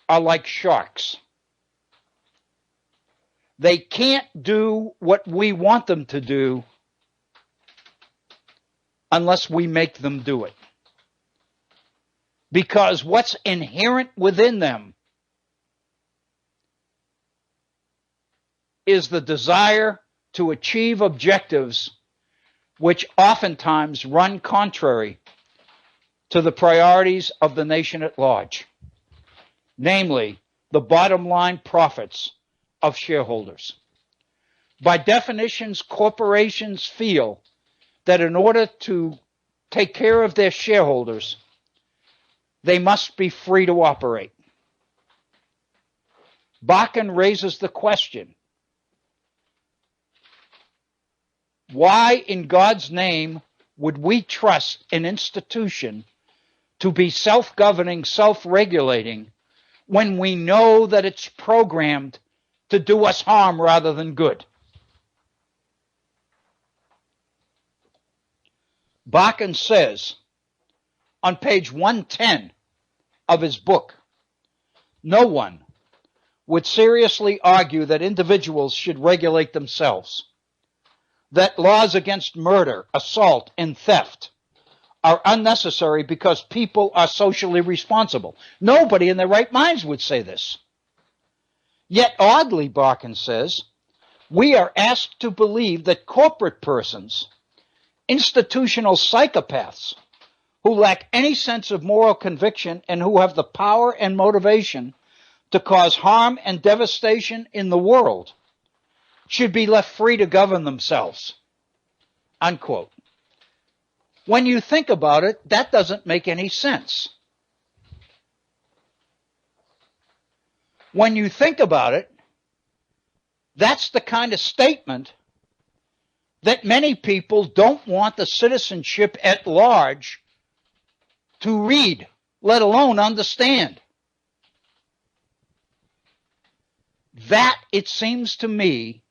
B: are like sharks. They can't do what we want them to do unless we make them do it. Because what's inherent within them is the desire to achieve objectives which oftentimes run contrary to the priorities of the nation at large, namely the bottom line profits of shareholders. By definitions, corporations feel that in order to take care of their shareholders, they must be free to operate. Bakken raises the question, why in God's name would we trust an institution to be self-governing, self-regulating, when we know that it's programmed to do us harm rather than good? Bakken says on page 110 of his book, no one would seriously argue that individuals should regulate themselves, that laws against murder, assault, and theft are unnecessary because people are socially responsible. Nobody in their right minds would say this. Yet oddly, Bakken says, we are asked to believe that corporate persons, institutional psychopaths, who lack any sense of moral conviction and who have the power and motivation to cause harm and devastation in the world should be left free to govern themselves. Unquote. When you think about it, that doesn't make any sense. When you think about it, that's the kind of statement that many people don't want the citizenship at large to read, let alone understand. That, it seems to me,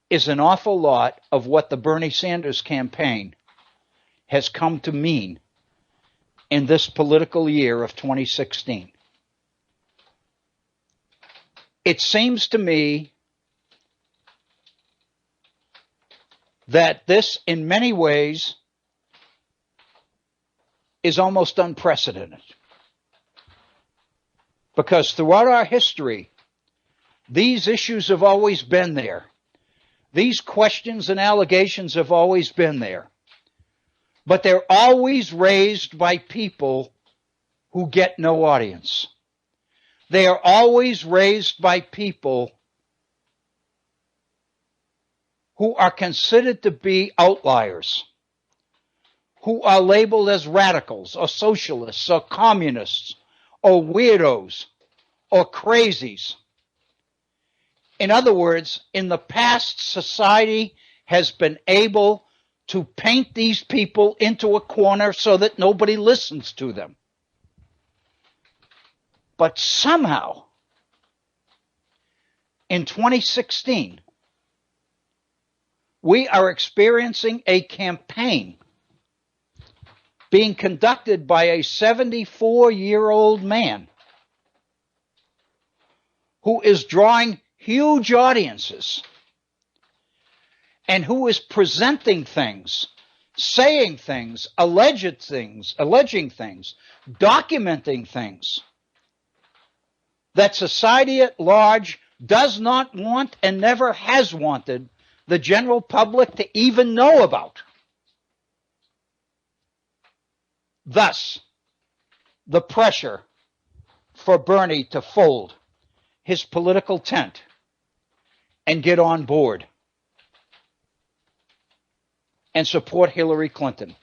B: is an awful lot of what the Bernie Sanders campaign has come to mean in this political year of 2016. It seems to me that this, in many ways, is almost unprecedented. Because throughout our history, these issues have always been there. These questions and allegations have always been there. But they're always raised by people who get no audience. They are always raised by people who are considered to be outliers, who are labeled as radicals or socialists or communists or weirdos or crazies. In other words, in the past, society has been able to paint these people into a corner so that nobody listens to them. But somehow, in 2016, we are experiencing a campaign being conducted by a 74-year-old man who is drawing huge audiences and who is presenting things, saying things, alleging things, documenting things that society at large does not want and never has wanted the general public to even know about. Thus, the pressure for Bernie to fold his political tent and get on board and support Hillary Clinton.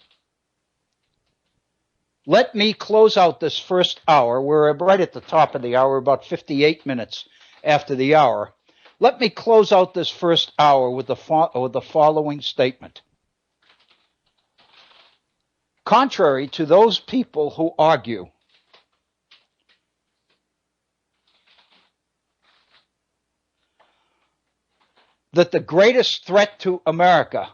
B: Let me close out this first hour. We're right at the top of the hour, about 58 minutes after the hour. Let me close out this first hour with the following statement. Contrary to those people who argue that the greatest threat to America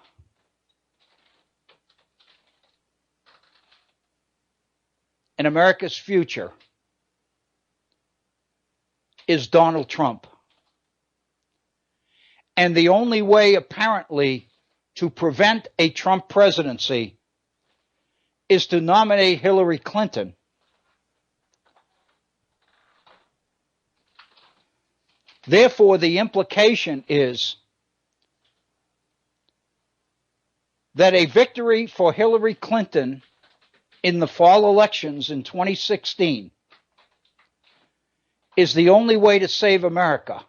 B: and America's future is Donald Trump. And the only way, apparently, to prevent a Trump presidency is to nominate Hillary Clinton. Therefore, the implication is that a victory for Hillary Clinton in the fall elections in 2016 is the only way to save America.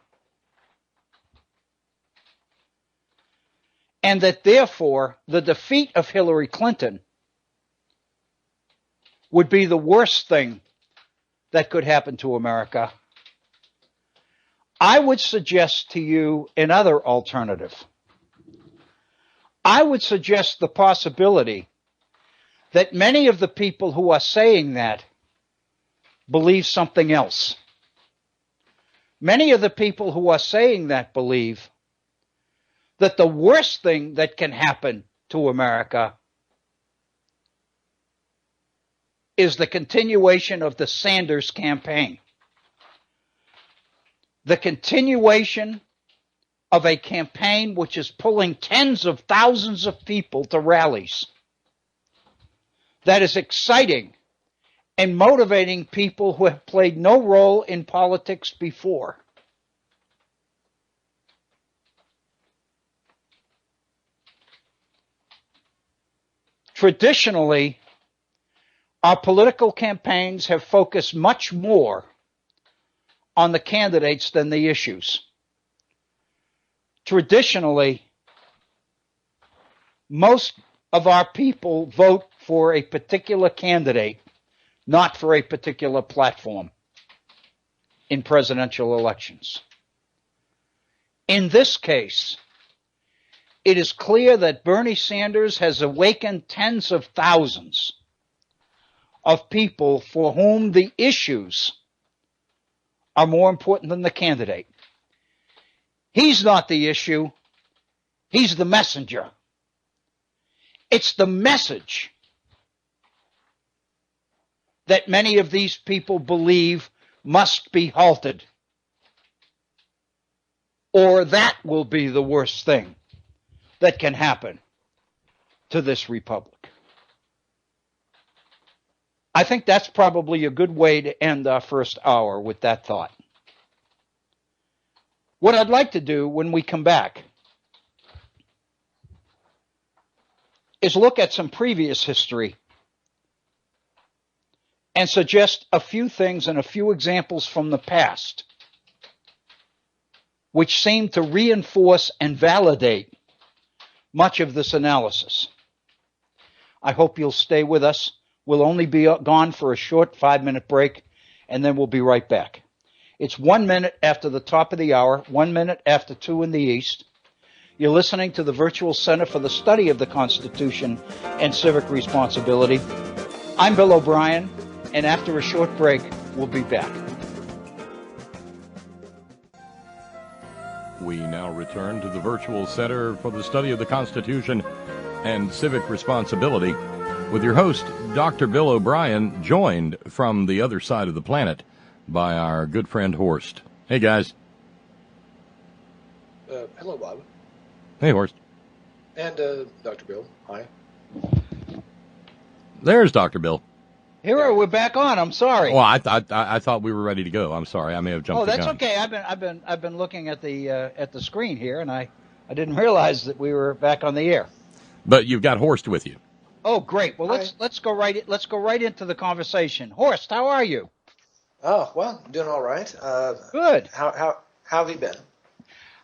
B: And that therefore, the defeat of Hillary Clinton would be the worst thing that could happen to America. I would suggest to you another alternative. I would suggest the possibility that many of the people who are saying that believe something else. Many of the people who are saying that believe that the worst thing that can happen to America is the continuation of the Sanders campaign. The continuation of a campaign which is pulling tens of thousands of people to rallies. That is exciting and motivating people who have played no role in politics before. Traditionally, our political campaigns have focused much more on the candidates than the issues. Traditionally, most of our people vote for a particular candidate, not for a particular platform in presidential elections. In this case, it is clear that Bernie Sanders has awakened tens of thousands of people for whom the issues are more important than the candidate. He's not the issue. He's the messenger. It's the message that many of these people believe must be halted, or that will be the worst thing that can happen to this republic. I think that's probably a good way to end our first hour with that thought. What I'd like to do when we come back is look at some previous history and suggest a few things and a few examples from the past which seem to reinforce and validate much of this analysis. I hope you'll stay with us. We'll only be gone for a short 5-minute break, and then we'll be right back. It's 1 minute after the top of the hour, 1 minute after 2 in the East. You're listening to the Virtual Center for the Study of the Constitution and Civic Responsibility. I'm Bill O'Brien, and after a short break, we'll be back.
A: We now return to the Virtual Center for the Study of the Constitution and Civic Responsibility with your host, Dr. Bill O'Brien, joined from the other side of the planet by our good friend Horst. Hey, guys.
C: Hello, Bob.
A: Hey, Horst.
C: And Dr. Bill. Hi.
A: There's Dr. Bill.
B: Here we're back on. I'm sorry.
A: Well, I thought we were ready to go. I'm sorry. I may have jumped the gun.
B: Oh, that's okay. I've been looking at the screen here, and I didn't realize that we were back on the air.
A: But you've got Horst with you.
B: Oh, great. Well, let's go right into the conversation. Horst, how are you?
C: Oh, well, doing all right.
B: Good.
C: How have you been?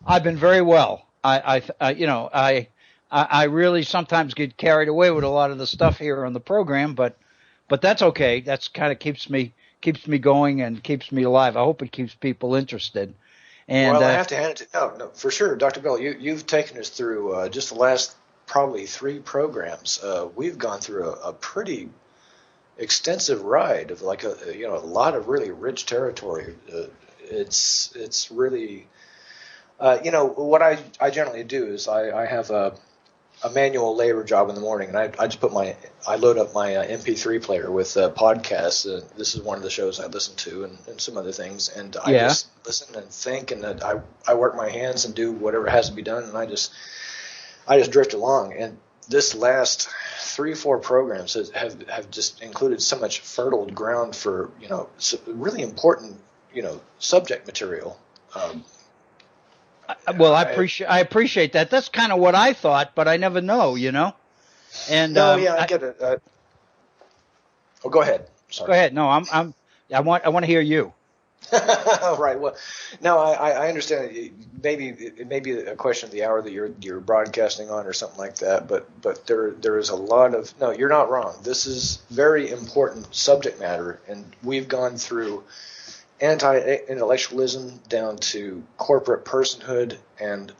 B: I've been very well. I really sometimes get carried away with a lot of the stuff here on the program, but that's okay. That's kind of keeps me going and keeps me alive. I hope it keeps people interested. And
C: well, I have to hand it to no, for sure, Dr. Bill. You've taken us through just the last probably 3 programs. We've gone through a pretty extensive ride of like a lot of really rich territory. It's really what I generally do is I have a manual labor job in the morning, and I just I load up my MP3 player with podcasts. This is one of the shows I listen to, and some other things, and I just listen and think, and I work my hands and do whatever has to be done, and I just drift along. And this last 3-4 programs have just included so much fertile ground for really important subject material.
B: Well, I appreciate that. That's kind of what I thought, but I never know, And
C: I get it. Go ahead. Sorry.
B: Go ahead. No, I want to hear you.
C: Right. Well, no, I understand. It may be a question of the hour that you're broadcasting on or something like that. But there is a lot of no. You're not wrong. This is very important subject matter, and we've gone through anti-intellectualism down to corporate personhood, and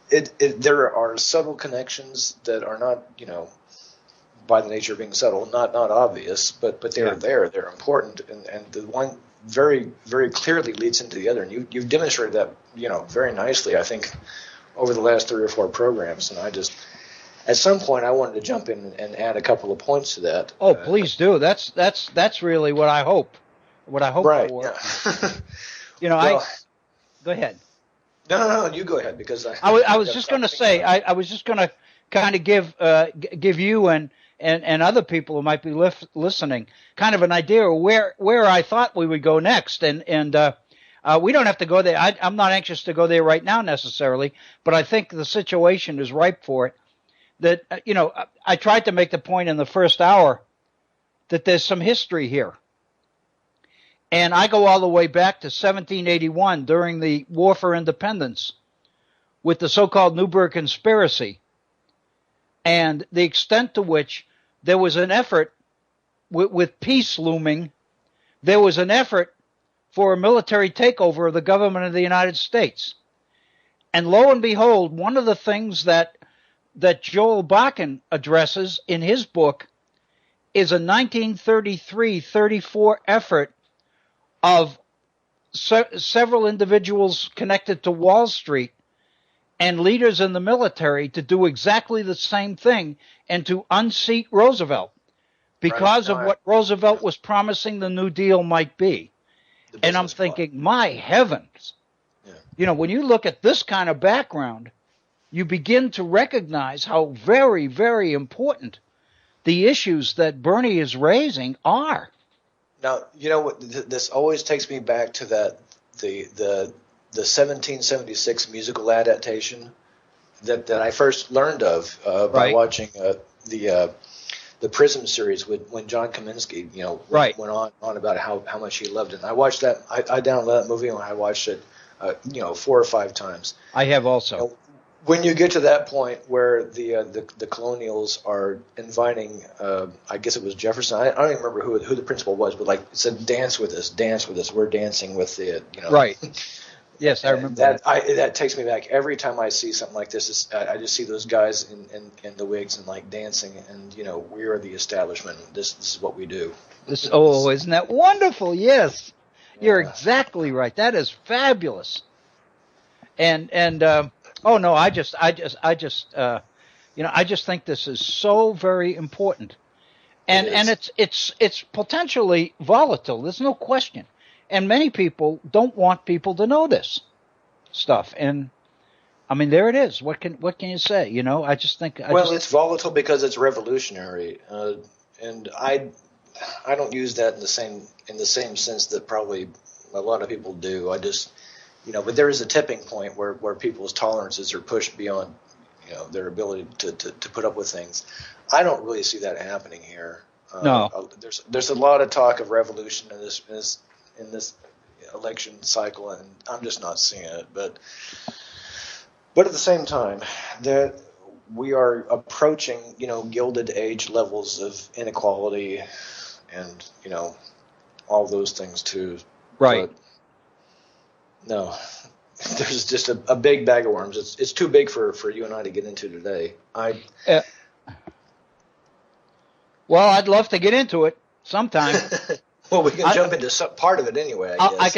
C: there are subtle connections that are not by the nature of being subtle, not obvious, but they're there. They're important, and the one very, very clearly leads into the other. And you've demonstrated that very nicely, I think, over the last 3 or 4 programs. And I just, at some point, I wanted to jump in and add a couple of points to that.
B: Oh, please do. That's really what I hope. What I hope for.
C: Yeah.
B: Go ahead.
C: No, you go ahead, because
B: I was just going to say I was just going to kind of give you and other people who might be listening kind of an idea of where I thought we would go next, and we don't have to go there. I'm not anxious to go there right now necessarily, but I think the situation is ripe for it. That I tried to make the point in the first hour that there's some history here. And I go all the way back to 1781 during the War for Independence with the so-called Newburgh Conspiracy, and the extent to which there was an effort with peace looming, there was an effort for a military takeover of the government of the United States. And lo and behold, one of the things that Joel Bakken addresses in his book is a 1933-34 effort of several individuals connected to Wall Street and leaders in the military to do exactly the same thing and to unseat Roosevelt because of what Roosevelt was promising the New Deal might be. And I'm thinking, my heavens, when you look at this kind of background, you begin to recognize how very, very important the issues that Bernie is raising are.
C: Now, this always takes me back to the 1776 musical adaptation that I first learned of by watching the Prism series when John Kaminsky, went on about how much he loved it. And I watched that. I downloaded that movie and I watched it, 4 or 5 times.
B: I have also.
C: When you get to that point where the colonials are inviting, I guess it was Jefferson. I don't even remember who the principal was, but it said, "Dance with us, dance with us." We're dancing with the,
B: Right. Yes, I remember that.
C: That takes me back every time I see something like this. I just see those guys in the wigs and dancing, and we are the establishment. This is what we do.
B: Isn't that wonderful? Yes, you're exactly right. That is fabulous. And I just think this is so very important, and it's potentially volatile. There's no question. And many people don't want people to know this stuff. And I mean, there it is. What can you say? I just think.
C: It's volatile because it's revolutionary, and I don't use that in the same sense that probably a lot of people do. I just, but there is a tipping point where people's tolerances are pushed beyond, their ability to put up with things. I don't really see that happening here.
B: No.
C: There's a lot of talk of revolution in this election cycle, and I'm just not seeing it. But at the same time, that we are approaching, Gilded Age levels of inequality, and all those things too.
B: Right.
C: But no, there's just a big bag of worms. It's too big for you and I to get into today.
B: Well, I'd love to get into it sometime.
C: Well, we can jump into some part of it anyway, I guess.
B: I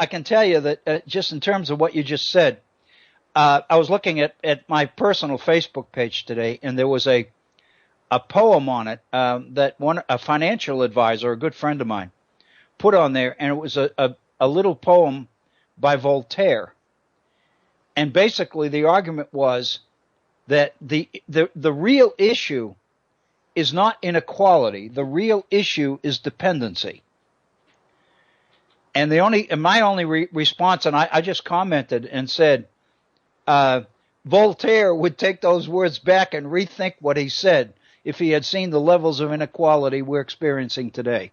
B: can tell you that just in terms of what you just said, I was looking at my personal Facebook page today, and there was a poem on it that a financial advisor, a good friend of mine, put on there, and it was a little poem by Voltaire. And basically the argument was that the real issue is not inequality. The real issue is dependency. And my only response, and I just commented and said, Voltaire would take those words back and rethink what he said if he had seen the levels of inequality we're experiencing today.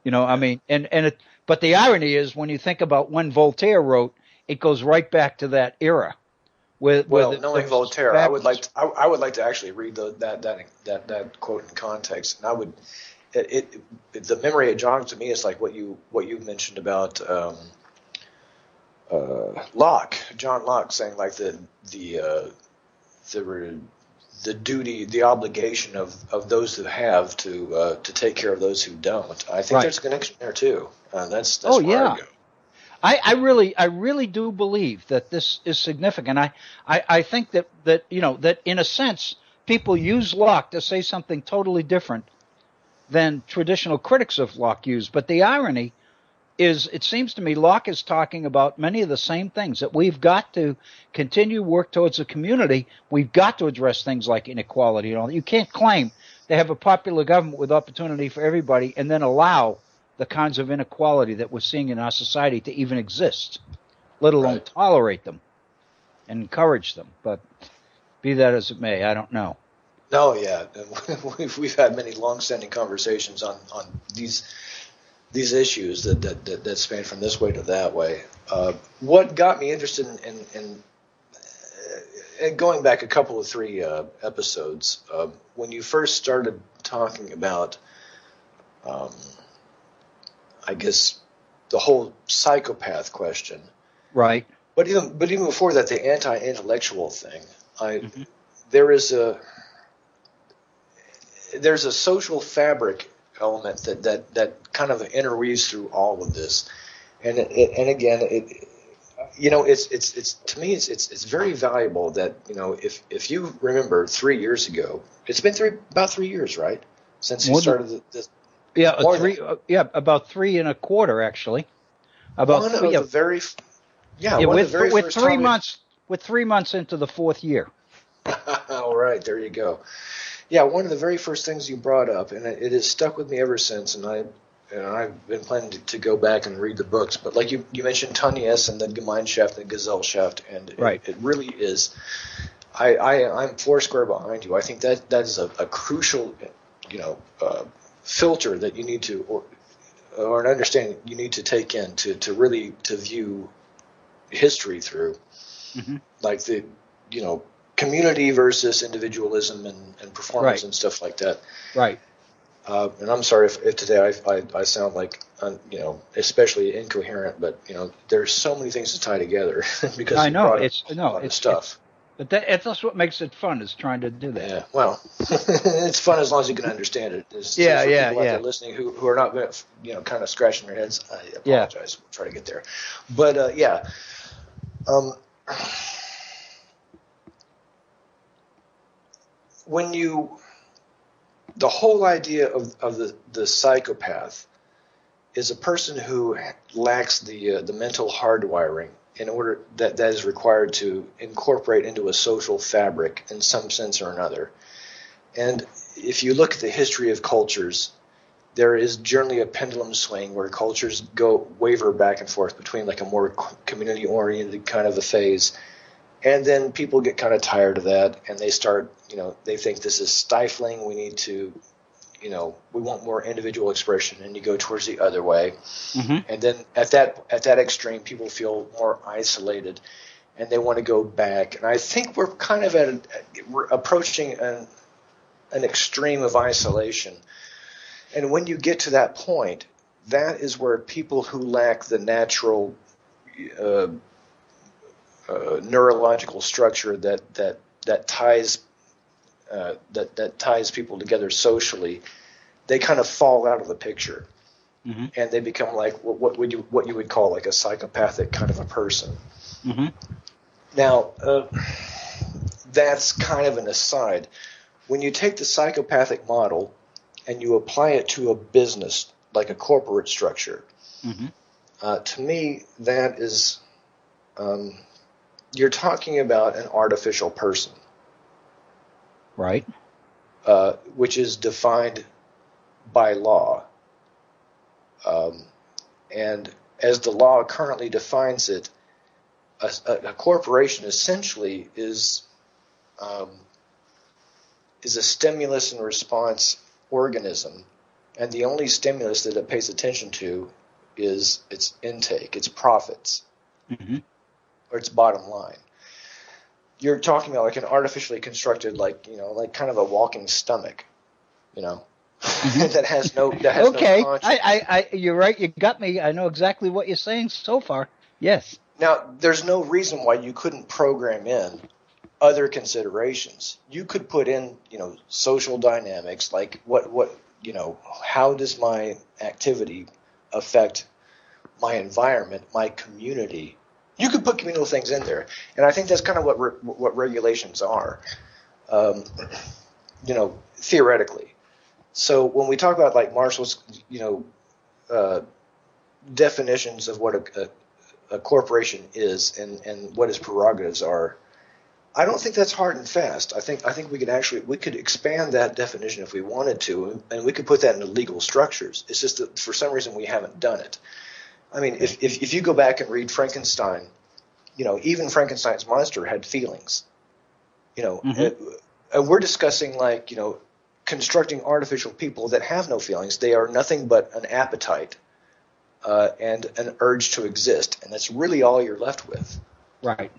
B: But the irony is, when you think about when Voltaire wrote, it goes right back to that era.
C: Knowing Voltaire, I would like to actually read that quote in context, and I would. The memory it jogs to me is like what you mentioned about Locke, John Locke, saying like the duty, the obligation of those who have to take care of those who don't. I think there's a connection there too. That's where I go.
B: I really do believe that this is significant. I think that in a sense people use Locke to say something totally different than traditional critics of Locke use. But the irony is, it seems to me Locke is talking about many of the same things, that we've got to continue work towards a community. We've got to address things like inequality and all that. You can't claim to have a popular government with opportunity for everybody and then allow the kinds of inequality that we're seeing in our society to even exist, let alone tolerate them and encourage them. But be that as it may, I don't know.
C: No, yeah, we've had many long-standing conversations on these these issues that span from this way to that way. What got me interested in going back a couple of three episodes, when you first started talking about, I guess, the whole psychopath question.
B: Right.
C: But even before that, the anti-intellectual thing. There's a social fabric element that kind of interweaves through all of this, and again, it's to me it's very valuable that, if you remember 3 years ago, it's been about 3 years, right, since you started this.
B: Yeah, about 3.25 actually.
C: We're
B: 3 months. We're 3 months into the fourth year.
C: All right, there you go. Yeah, one of the very first things you brought up, and it has stuck with me ever since, and I've been planning to go back and read the books. But like you mentioned Tanya S. and the Gemeinschaft and the Gesellschaft, and
B: right.
C: It really is. I'm foursquare behind you. I think that is a crucial, filter that you need to, or an understanding you need to take in to really view history through, like the community versus individualism and performance, right, and stuff like that.
B: Right.
C: And I'm sorry if today I sound like, especially incoherent, but there's so many things to tie together because
B: I know
C: it's stuff.
B: But that's what makes it fun, is trying to do that.
C: Yeah. Well, it's fun as long as you can understand it. People out there listening who are not, kind of scratching their heads. I apologize. We'll try to get there. But the whole idea of the psychopath is a person who lacks the mental hardwiring in order that is required to incorporate into a social fabric in some sense or another. And if you look at the history of cultures, there is generally a pendulum swing where cultures waver back and forth between like a more community-oriented kind of a phase. And then people get kind of tired of that, and they start, they think this is stifling. We need to, we want more individual expression, and you go towards the other way. And then at that extreme, people feel more isolated, and they want to go back. And I think we're kind of we're approaching an extreme of isolation. And when you get to that point, that is where people who lack the natural neurological structure that ties people together socially, they kind of fall out of the picture, and they become like what you would call like a psychopathic kind of a person. Now, that's kind of an aside. When you take the psychopathic model and you apply it to a business, like a corporate structure, to me that is. You're talking about an artificial person.
B: Right.
C: Which is defined by law. And as the law currently defines it, a corporation essentially is a stimulus and response organism. And the only stimulus that it pays attention to is its intake, its profits. Or its bottom line. You're talking about like an artificially constructed, like kind of a walking stomach, that has no.
B: Okay,
C: no conscience.
B: you're right. You got me. I know exactly what you're saying so far. Yes.
C: Now, there's no reason why you couldn't program in other considerations. You could put in, social dynamics, like what how does my activity affect my environment, my community. You could put communal things in there, and I think that's kind of what regulations are, theoretically. So when we talk about like Marshall's, definitions of what a corporation is and what its prerogatives are, I don't think that's hard and fast. I think we could expand that definition if we wanted to, and we could put that into legal structures. It's just that for some reason we haven't done it. I mean, if you go back and read Frankenstein, even Frankenstein's monster had feelings. And we're discussing constructing artificial people that have no feelings. They are nothing but an appetite and an urge to exist, and that's really all you're left with.
B: Right.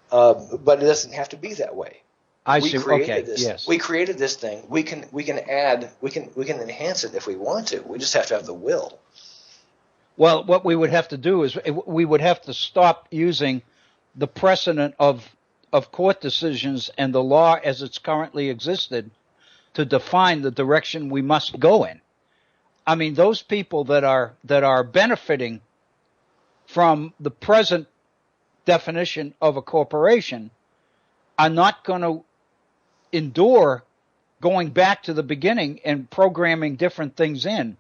C: But it doesn't have to be that way.
B: We created this.
C: Yes. We created this thing. We can enhance it if we want to. We just have to have the will.
B: Well, what we would have to do is we would have to stop using the precedent of court decisions and the law as it's currently existed to define the direction we must go in. I mean, those people that are benefiting from the present definition of a corporation are not going to endure going back to the beginning and programming different things in.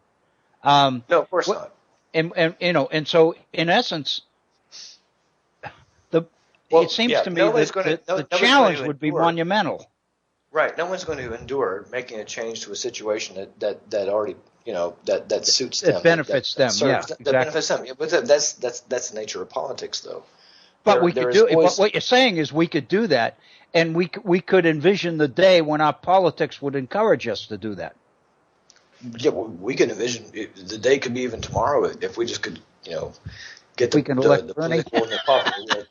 C: No, of course not.
B: And so in essence, it seems to me that the challenge would be monumental.
C: Right. No one's going to endure making a change to a situation that already, that suits them.
B: It benefits them.
C: That benefits them. Yeah, but that's the nature of politics, though.
B: But we could do it. But what you're saying is we could do that, and we could envision the day when our politics would encourage us to do that.
C: Yeah, well, we can envision the day could be even tomorrow if we just could, get the political and the popular.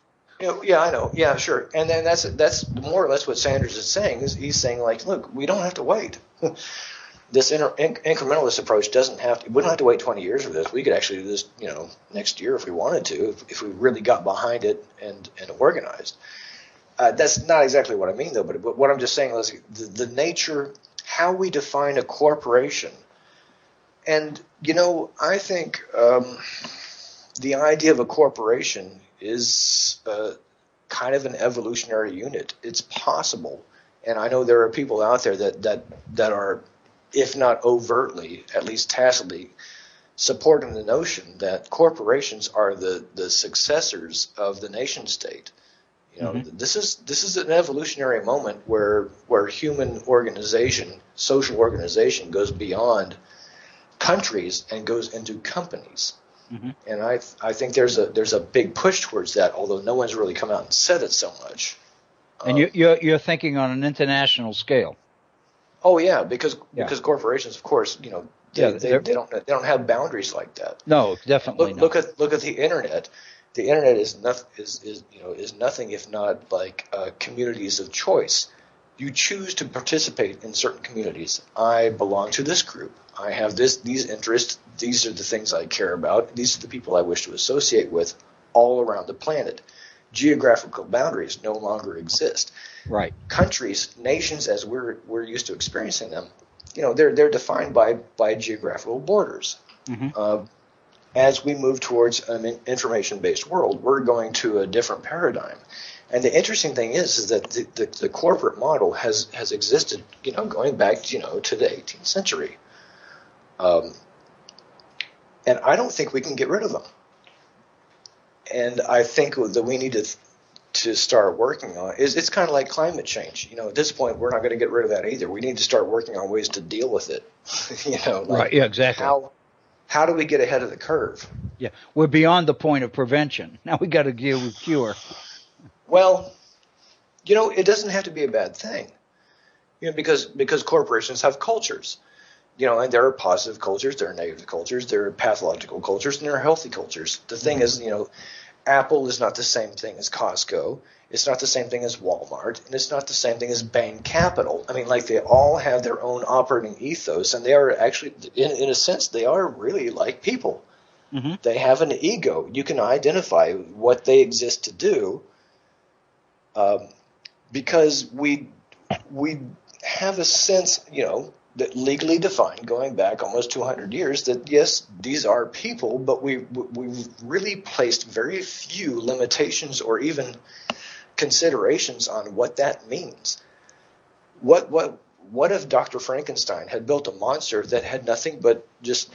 C: Yeah, I know. Yeah, sure. And then that's more or less what Sanders is saying. Is he's saying, like, look, we don't have to wait. This incrementalist approach doesn't have to. We don't have to wait 20 years for this. We could actually do this, next year if we wanted to, if we really got behind it and organized. That's not exactly what I mean, though. But what I'm just saying is the nature, how we define a corporation, and I think the idea of a corporation is kind of an evolutionary unit. It's possible, and I know there are people out there that are, if not overtly, at least tacitly, supporting the notion that corporations are the successors of the nation state. This is an evolutionary moment where human organization, social organization, goes beyond countries and goes into companies. Mm-hmm. And I think there's a big push towards that, although no one's really come out and said it so much.
B: And you're thinking on an international scale.
C: Oh yeah, because corporations, of course, they don't have boundaries like that.
B: No, definitely not.
C: Look at the internet. The internet is nothing if not like communities of choice. You choose to participate in certain communities. I belong to this group. I have these interests. These are the things I care about. These are the people I wish to associate with all around the planet. Geographical boundaries no longer exist.
B: Right.
C: Countries, nations, as we're used to experiencing them, they're defined by geographical borders. Mm-hmm. As we move towards an information-based world, we're going to a different paradigm. And the interesting thing is that the corporate model has existed, going back, to the 18th century. And I don't think we can get rid of them. And I think that we need to start working on it's kind of like climate change. At this point, we're not going to get rid of that either. We need to start working on ways to deal with it.
B: Right? Yeah, exactly.
C: How do we get ahead of the curve?
B: Yeah, we're beyond the point of prevention. Now we got to deal with cure.
C: Well, it doesn't have to be a bad thing. Because corporations have cultures. And there are positive cultures, there are negative cultures, there are pathological cultures, and there are healthy cultures. The thing is, Apple is not the same thing as Costco. It's not the same thing as Walmart, and it's not the same thing as Bain Capital. I mean, like, they all have their own operating ethos, and they are actually, in a sense, they are really like people. Mm-hmm. They have an ego. You can identify what they exist to do, because we have a sense, that legally defined, going back almost 200 years, that yes, these are people, but we've really placed very few limitations or even considerations on what that means. What if Dr. Frankenstein had built a monster that had nothing but just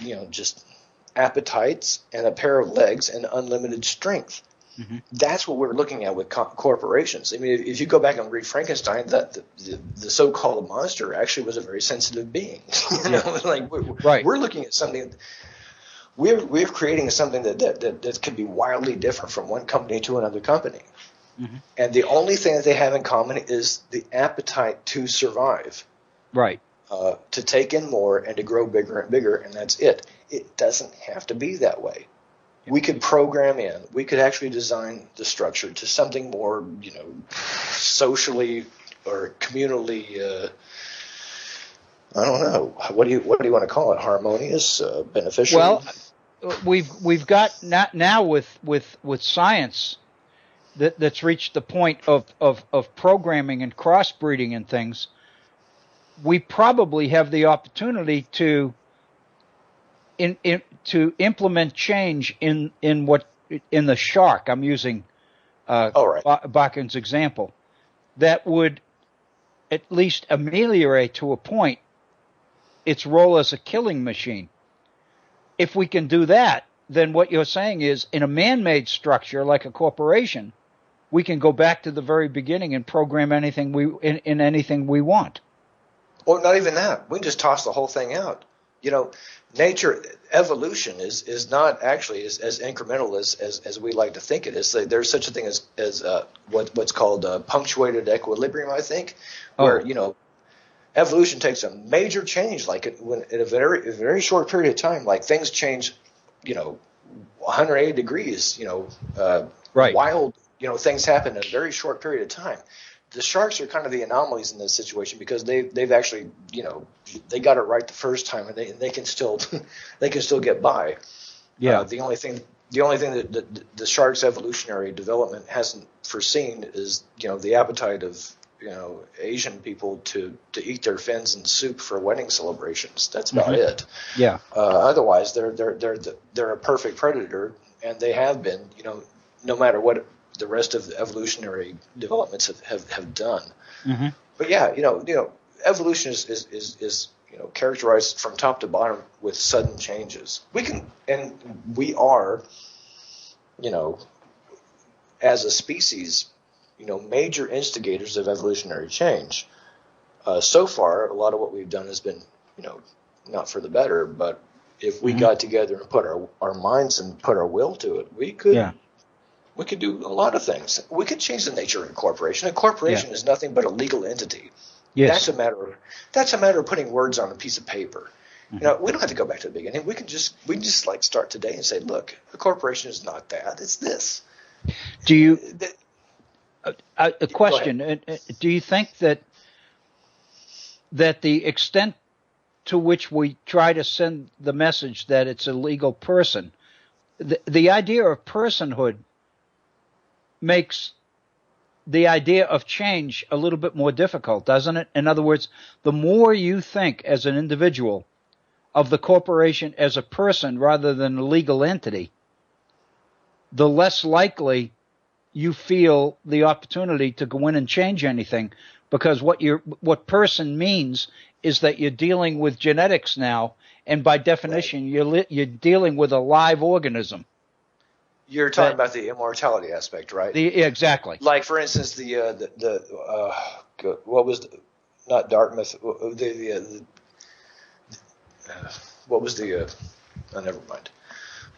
C: appetites and a pair of legs and unlimited strength? Mm-hmm. That's what we're looking at with corporations. I mean, if you go back and read Frankenstein, the so-called monster actually was a very sensitive being. We're looking at something. We're creating something that could be wildly different from one company to another company. Mm-hmm. And the only thing that they have in common is the appetite to survive.
B: Right.
C: To take in more and to grow bigger and bigger, and that's it. it doesn't have to be that way. We could program in, we could actually design the structure to something more, socially or communally, I don't know. What do you want to call it? Harmonious, beneficial?
B: Well, we've got now with science that's reached the point of programming and crossbreeding and things. We probably have the opportunity to implement change in the shark. I'm using Bakken's example, that would at least ameliorate to a point its role as a killing machine. If we can do that, then what you're saying is, in a man-made structure like a corporation, we can go back to the very beginning and program anything in anything we want.
C: Or not even that. We can just toss the whole thing out. Nature, evolution is not actually as incremental as we like to think it is. There's such a thing as what's called punctuated equilibrium, I think, where evolution takes a major change, like when in a very short period of time, like things change, 180 degrees,
B: right.
C: Wild, things happen in a very short period of time. The sharks are kind of the anomalies in this situation because they've actually, they got it right the first time, and they can still get by.
B: Yeah.
C: The only thing that the shark's evolutionary development hasn't foreseen is the appetite of Asian people to eat their fins in soup for wedding celebrations. That's about it.
B: Yeah.
C: Otherwise, they're a perfect predator, and they have been. No matter what the rest of the evolutionary developments have done.
B: Mm-hmm.
C: But yeah, evolution is characterized from top to bottom with sudden changes. We are, as a species, major instigators of evolutionary change. So far, a lot of what we've done has been, not for the better, but if we got together and put our minds and put our will to it, we could. Yeah. We could do a lot of things. We could change the nature of a corporation. A corporation is nothing but a legal entity.
B: Yes.
C: That's a matter of putting words on a piece of paper. Mm-hmm. We don't have to go back to the beginning. We can just start today and say, look, a corporation is not that. It's this.
B: Do you a question? Do you think that the extent to which we try to send the message that it's a legal person, the idea of personhood makes the idea of change a little bit more difficult, doesn't it? In other words, the more you think as an individual of the corporation as a person rather than a legal entity, the less likely you feel the opportunity to go in and change anything, because what person means is that you're dealing with genetics now, and by definition, you're dealing with a live organism.
C: You're talking about the immortality aspect, right?
B: Exactly.
C: Like, for instance, what was not Dartmouth? What was never mind.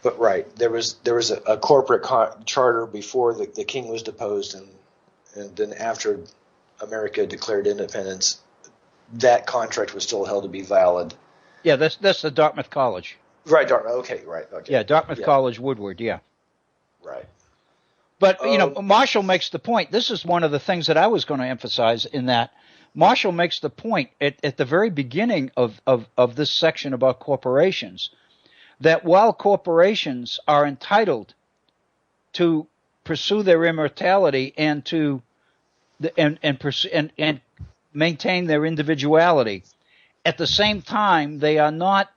C: But right, there was a corporate charter before the king was deposed, and then after America declared independence, that contract was still held to be valid.
B: Yeah, that's the Dartmouth College.
C: Right, Dartmouth. Okay, right. Okay.
B: Yeah, Dartmouth College, Woodward. Yeah.
C: Right.
B: But, Marshall makes the point. This is one of the things that I was going to emphasize in that. Marshall makes the point at the very beginning of this section about corporations, that while corporations are entitled to pursue their immortality and to and maintain their individuality, at the same time they are not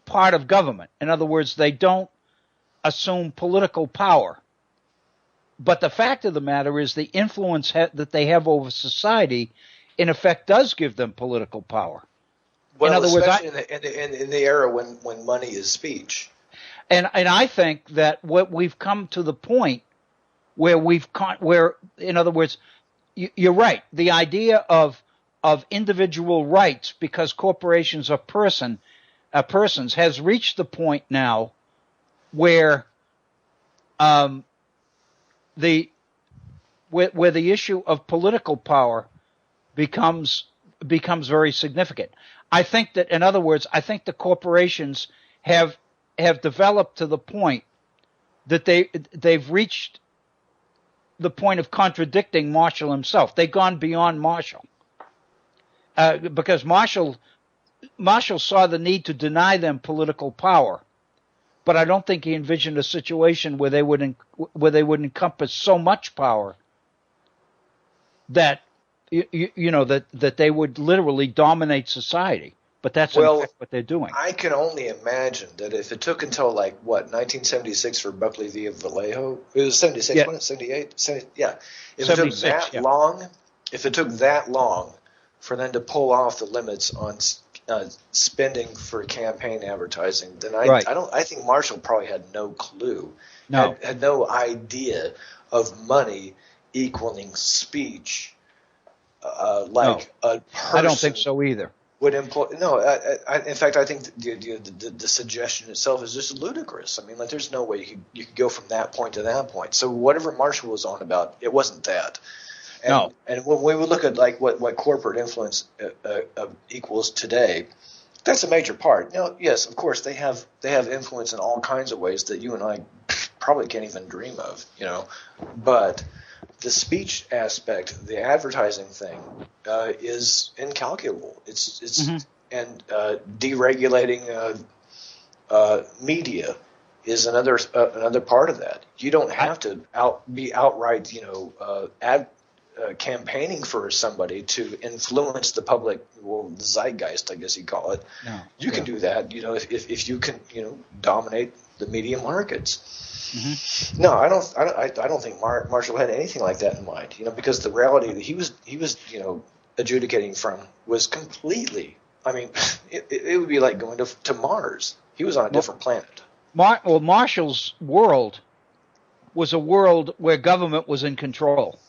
B: part of government. In other words, they don't assume political power. But the fact of the matter is the influence that they have over society, in effect, does give them political power.
C: Well, in other words, in the era when money is speech.
B: And I think that what we've come to the point where in other words, you're right. The idea of individual rights, because corporations are persons, has reached the point now where the issue of political power becomes becomes very significant. I think that, in other words, I think the corporations have developed to the point that they've reached the point of contradicting Marshall himself. They've gone beyond Marshall because Marshall saw the need to deny them political power, but I don't think he envisioned a situation where they would encompass so much power that that they would literally dominate society. But that's in fact what they're doing.
C: I can only imagine that if it took until 1976 for Buckley v. Vallejo, it was 76,
B: Yeah.
C: wasn't it? 78? 70, yeah. If it took
B: 76,
C: that long for them to pull off the limits on spending for campaign advertising, then I think Marshall probably had no clue, had no idea of money equaling speech, a person.
B: I don't think so either.
C: Would employ in fact, I think the suggestion itself is just ludicrous. I mean, there's no way you could go from that point to that point. So whatever Marshall was on about, it wasn't that. And when we look at what corporate influence equals today, that's a major part. Now, yes, of course, they have influence in all kinds of ways that you and I probably can't even dream of. But the speech aspect, the advertising thing, is incalculable. It's and deregulating media is another part of that. You don't have to be outright, campaigning for somebody to influence the public, the zeitgeist, I guess you call it.
B: No.
C: You can do that, if you can, dominate the media markets. Mm-hmm. No, I don't think Marshall had anything like that in mind. Because the reality that he was adjudicating from was completely. I mean, it would be like going to Mars. He was on a different planet.
B: Marshall's world was a world where government was in control,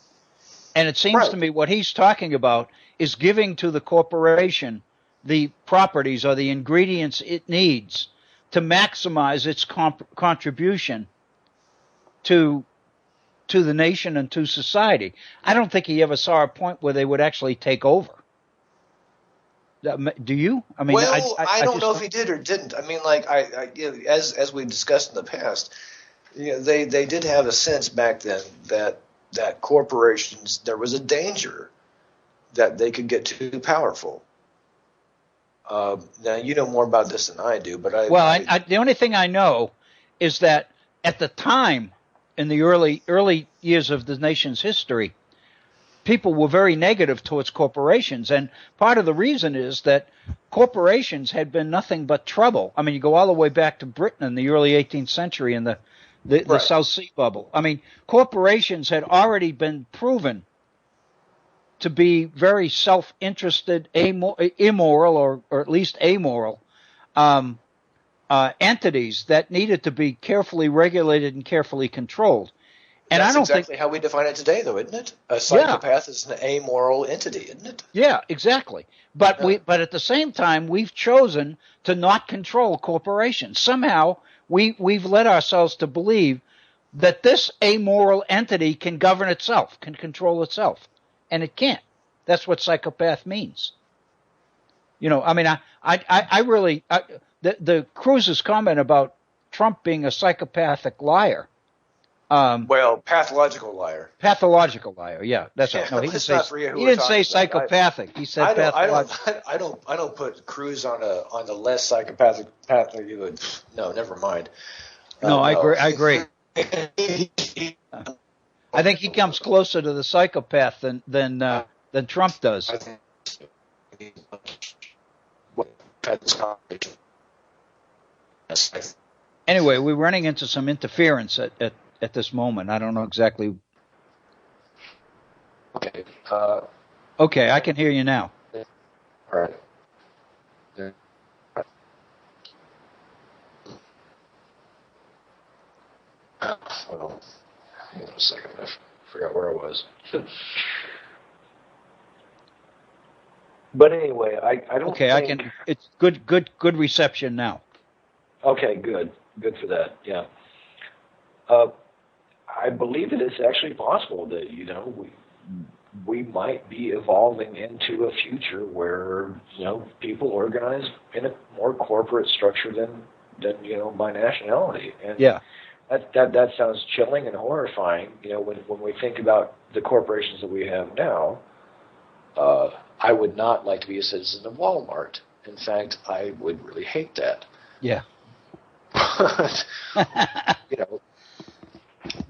B: and it seems to me what he's talking about is giving to the corporation the properties or the ingredients it needs to maximize its contribution to the nation and to society. I don't think he ever saw a point where they would actually take over. Do you? I mean,
C: I don't know if he did or didn't. I mean, as we discussed in the past, they did have a sense back then that corporations, there was a danger that they could get too powerful. Now you know more about this than I do, but
B: the only thing I know is that at the time, in the early years of the nation's history, people were very negative towards corporations, and part of the reason is that corporations had been nothing but trouble. I mean, you go all the way back to Britain in the early 18th century and the South Sea Bubble. I mean, corporations had already been proven to be very self-interested, immoral, or at least amoral entities that needed to be carefully regulated and carefully controlled. And
C: that's
B: I don't
C: exactly
B: think
C: how we define it today, though, isn't it? A psychopath is an amoral entity, isn't it?
B: Yeah, exactly. But but at the same time, we've chosen to not control corporations. Somehow, we've led ourselves to believe that this amoral entity can govern itself, can control itself, and it can't. That's what psychopath means. I mean, I really the Cruz's comment about Trump being a psychopathic liar.
C: Pathological liar.
B: Pathological liar. Yeah, that's right. No, he didn't say psychopathic. He said pathological.
C: I don't put Cruz on the less psychopathic path. No, never mind.
B: No, I agree. I think he comes closer to the psychopath than Trump does. Anyway, we're running into some interference at this moment. I don't know exactly.
C: Okay.
B: Okay, I can hear you now.
C: All right. Yeah. Well, hang on a second. I forgot where I was. But anyway, I don't.
B: Okay,
C: think...
B: It's good reception now.
C: Okay, good for that. Yeah. I believe that it's actually possible that we might be evolving into a future where, people organize in a more corporate structure than by nationality. And
B: Yeah.
C: That sounds chilling and horrifying. When we think about the corporations that we have now, I would not like to be a citizen of Walmart. In fact, I would really hate that.
B: Yeah.
C: But,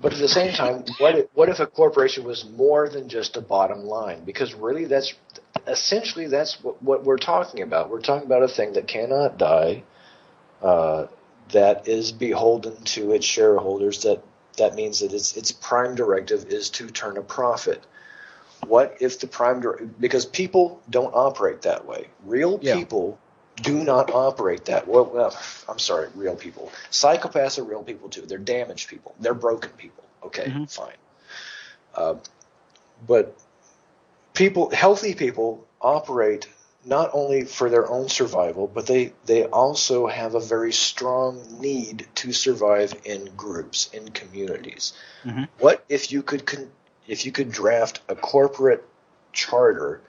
C: but at the same time, what if a corporation was more than just a bottom line? Because really, that's what we're talking about. We're talking about a thing that cannot die, that is beholden to its shareholders. That means that its prime directive is to turn a profit. What if because people don't operate that way. Real people do not operate that way. Well, I'm sorry, real people. Psychopaths are real people too. They're damaged people. They're broken people. Okay, fine. But healthy people operate not only for their own survival, but they also have a very strong need to survive in groups, in communities. What if you could draft a corporate charter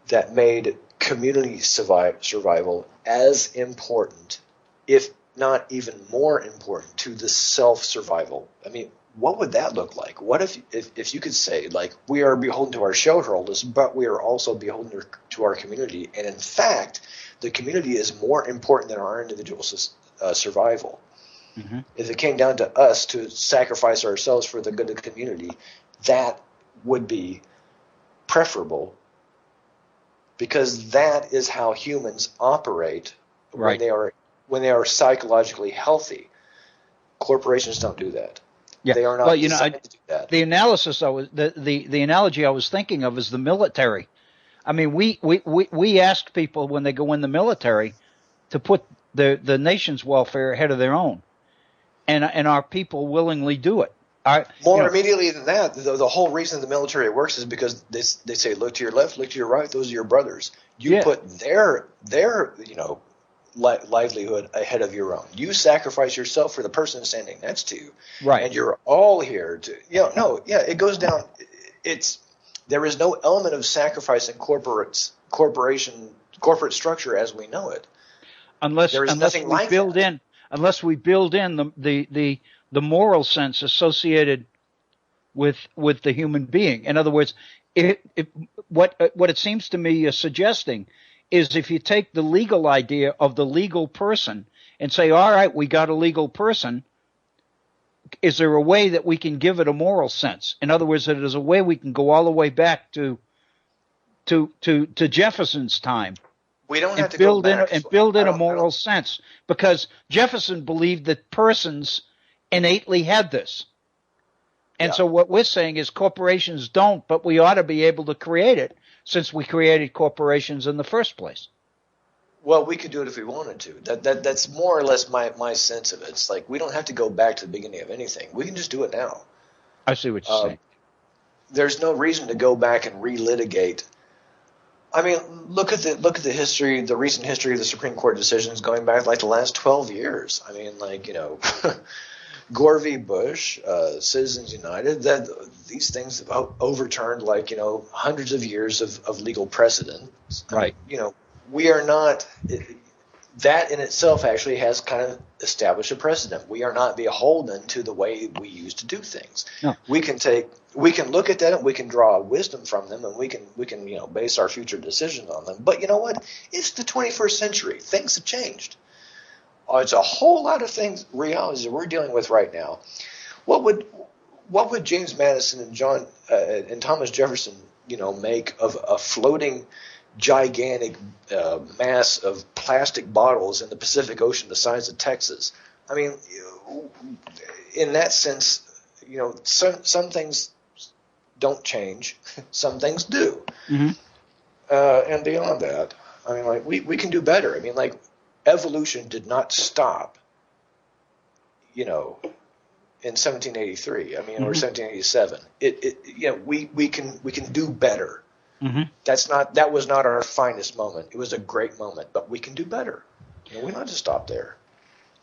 C: that made community survival as important, if not even more important, to the self-survival? I mean, what would that look like? What if you could say, like, we are beholden to our shareholders, but we are also beholden to our community, and in fact, the community is more important than our individual survival. If it came down to us to sacrifice ourselves for the good of the community, that would be preferable, because that is how humans operate when they are psychologically healthy. Corporations don't do that.
B: Yeah.
C: They are not designed to do that.
B: The analogy I was thinking of is the military. I mean, we ask people when they go in the military to put the nation's welfare ahead of their own, and our people willingly do it.
C: Immediately than that, the whole reason the military works is because they say, look to your left, look to your right. Those are your brothers. You put their livelihood ahead of your own. You sacrifice yourself for the person standing next to you.
B: Right.
C: And you're all here to it goes down. There is no element of sacrifice in corporate structure as we know it. Unless
B: we build in the moral sense associated with the human being. In other words, what it seems to me you're suggesting is, if you take the legal idea of the legal person and say, all right, we got a legal person, is there a way that we can give it a moral sense? In other words, that there's a way we can go all the way back to Jefferson's time.
C: We don't have to build
B: in a moral sense, because Jefferson believed that persons innately had this. And so what we're saying is corporations don't, but we ought to be able to create it, since we created corporations in the first place.
C: Well, we could do it if we wanted to. That's more or less my sense of it. It's like we don't have to go back to the beginning of anything. We can just do it now.
B: I see what you're saying.
C: There's no reason to go back and relitigate. I mean, look at the history, the recent history of the Supreme Court decisions going back like the last 12 years. I mean, Gore v. Bush, Citizens United, these things have overturned hundreds of years of legal precedent.
B: Right.
C: We are not – that in itself actually has kind of established a precedent. We are not beholden to the way we used to do things.
B: No.
C: We can look at that and we can draw wisdom from them, and we can base our future decisions on them. But you know what? It's the 21st century. Things have changed. It's a whole lot of realities that we're dealing with right now. What would James Madison and Thomas Jefferson, make of a floating, gigantic mass of plastic bottles in the Pacific Ocean the size of Texas? I mean, in that sense, some things don't change, some things do. And beyond that, I mean, we can do better. I mean, evolution did not stop, in 1783. I mean, or 1787. We can do better. That was not our finest moment. It was a great moment, but we can do better. We don't have to stop there.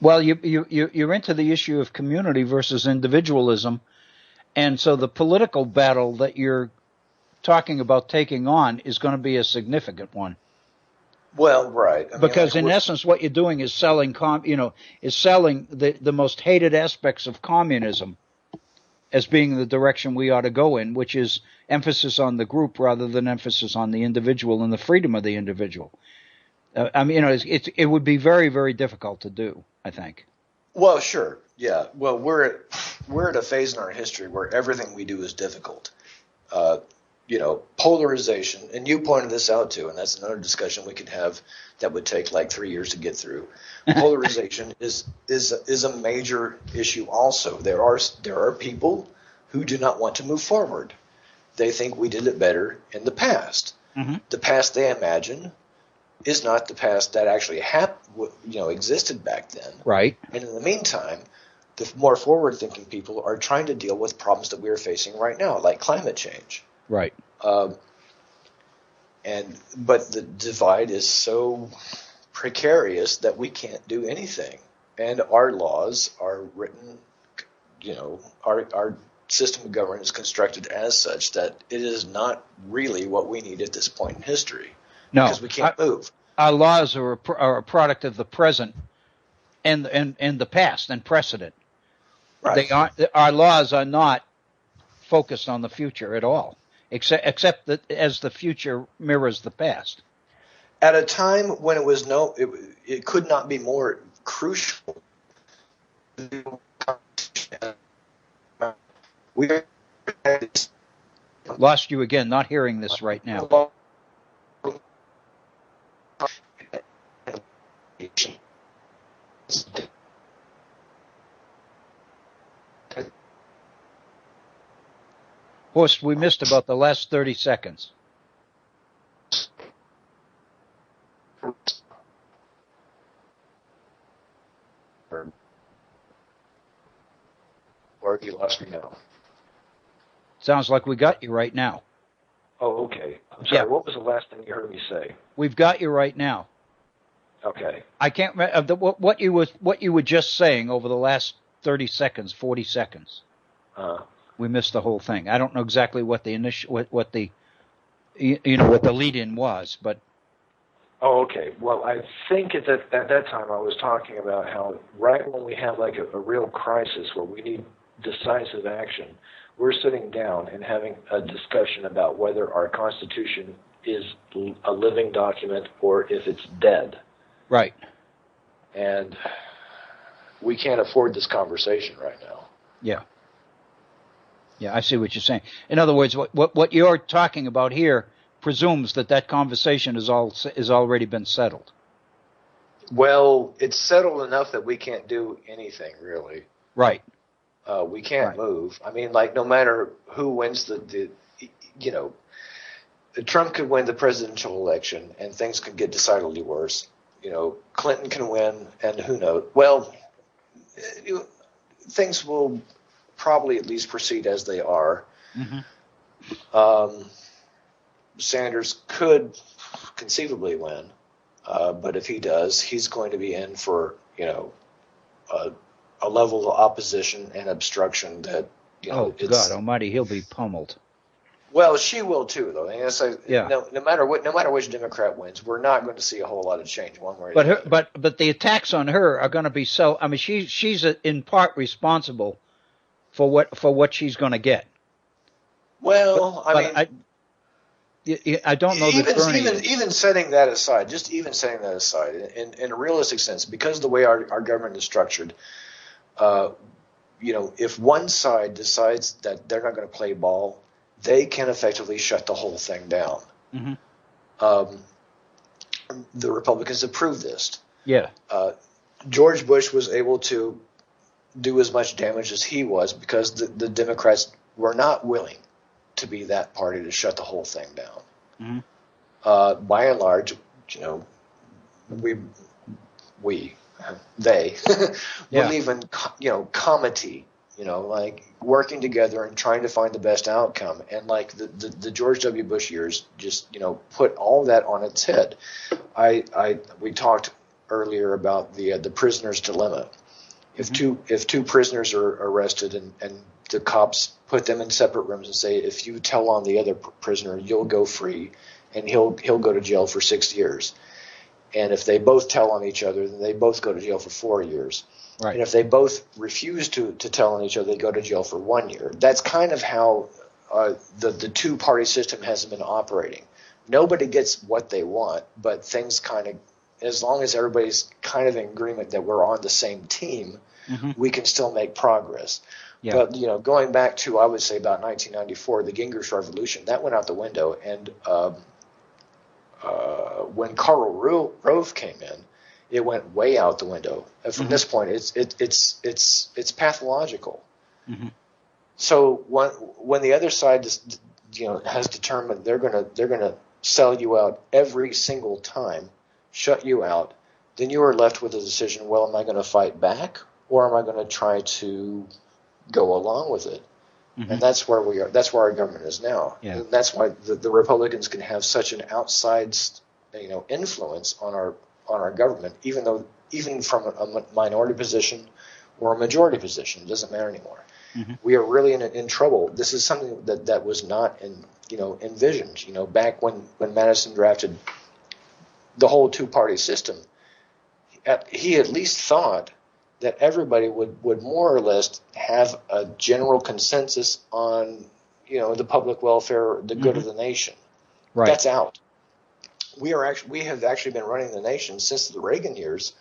B: Well, you're into the issue of community versus individualism, and so the political battle that you're talking about taking on is going to be a significant one.
C: Well, right.
B: Because in essence, what you're doing is selling, the most hated aspects of communism as being the direction we ought to go in, which is emphasis on the group rather than emphasis on the individual and the freedom of the individual. It would be very, very difficult to do, I think.
C: Well, sure, yeah. Well, we're at a phase in our history where everything we do is difficult. Polarization, and you pointed this out too, and that's another discussion we could have that would take like 3 years to get through. Polarization is a major issue. Also, there are people who do not want to move forward. They think we did it better in the past.
B: Mm-hmm.
C: The past they imagine is not the past that actually existed back then.
B: Right.
C: And in the meantime, the more forward-thinking people are trying to deal with problems that we are facing right now, like climate change.
B: Right.
C: But the divide is so precarious that we can't do anything. And our laws are written, our system of government is constructed as such that it is not really what we need at this point in history.
B: No,
C: because we can't move.
B: Our laws are a product of the present and the past and precedent.
C: Right.
B: Our laws are not focused on the future at all, except that as the future mirrors the past.
C: At a time when it could not be more crucial. We
B: lost you again. Not hearing this right now. Horst, we missed about the last 30 seconds.
C: Or you lost me now.
B: Sounds like we got you right now.
C: Oh, okay. I'm sorry.
B: Yeah.
C: What was the last thing you heard me say?
B: We've got you right now.
C: Okay.
B: I can't remember what you were just saying over the last 30 seconds, 40 seconds. We missed the whole thing. I don't know exactly what the what the lead-in was, but.
C: Oh, okay. Well, I think at that time I was talking about how right when we have like a real crisis where we need decisive action, we're sitting down and having a discussion about whether our Constitution is a living document or if it's dead.
B: Right.
C: And we can't afford this conversation right now.
B: Yeah. Yeah, I see what you're saying. In other words, what you're talking about here presumes that conversation is already been settled.
C: Well, it's settled enough that we can't do anything really.
B: Right.
C: We can't move. I mean, like no matter who wins Trump could win the presidential election and things could get decidedly worse. Clinton can win, and who knows? Well, things will probably at least proceed as they are.
B: Mm-hmm.
C: Sanders could conceivably win, but if he does, he's going to be in for a level of opposition and obstruction that
B: God Almighty, he'll be pummeled.
C: Well, she will too, though. And so,
B: yeah.
C: No matter which Democrat wins, we're not going to see a whole lot of change one way or
B: the other. But the attacks on her are going to be so. I mean, she's in part responsible for what she's going to get.
C: Well,
B: I don't know that
C: even setting that aside, in a realistic sense, because of the way our government is structured, if one side decides that they're not going to play ball, they can effectively shut the whole thing down.
B: Mm-hmm.
C: The Republicans have proved this.
B: Yeah.
C: George Bush was able to do as much damage as he was because the Democrats were not willing to be that party to shut the whole thing down.
B: Mm-hmm.
C: By and large, they believe in comity, like working together and trying to find the best outcome. And like the George W. Bush years just put all that on its head. We talked earlier about the prisoner's dilemma. If two prisoners are arrested and the cops put them in separate rooms and say, if you tell on the other prisoner, you'll go free, and he'll go to jail for 6 years. And if they both tell on each other, then they both go to jail for 4 years.
B: Right.
C: And if they both refuse to tell on each other, they go to jail for 1 year. That's kind of how the two-party system has been operating. Nobody gets what they want, but things kind of, as long as everybody's kind of in agreement that we're on the same team, we can still make progress.
B: Yeah.
C: But, going back to, I would say, about 1994, the Gingrich Revolution, that went out the window. And when Karl Rove came in, it went way out the window. And from this point, it's pathological. So when the other side has determined they're gonna sell you out every single time, shut you out, then you are left with a decision. Well, am I going to fight back, or am I going to try to go along with it? And that's where we are. That's where our government is now.
B: Yeah.
C: And that's why the Republicans can have such an outside, influence on our government, even from a minority position or a majority position. It doesn't matter anymore. We are really in trouble. This is something that was not envisioned. Back when Madison drafted the whole two-party system, he at least thought that everybody would more or less have a general consensus on, the public welfare, the good of the nation.
B: Right.
C: That's out. We have actually been running the nation since the Reagan years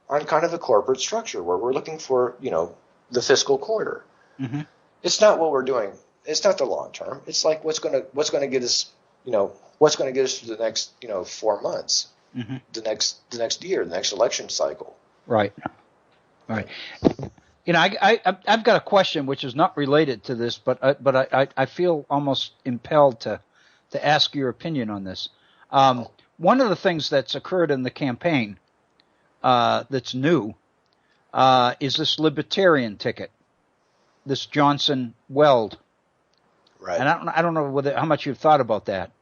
C: on kind of a corporate structure where we're looking for, the fiscal quarter. It's not what we're doing. It's not the long term. It's like what's going to get us, what's going to get us through the next, 4 months, the next year, the next election cycle.
B: Right. Right. I've got a question which is not related to this, but I feel almost impelled to ask your opinion on this. One of the things that's occurred in the campaign that's new is this libertarian ticket, this Johnson Weld.
C: Right.
B: And I don't know how much you've thought about that,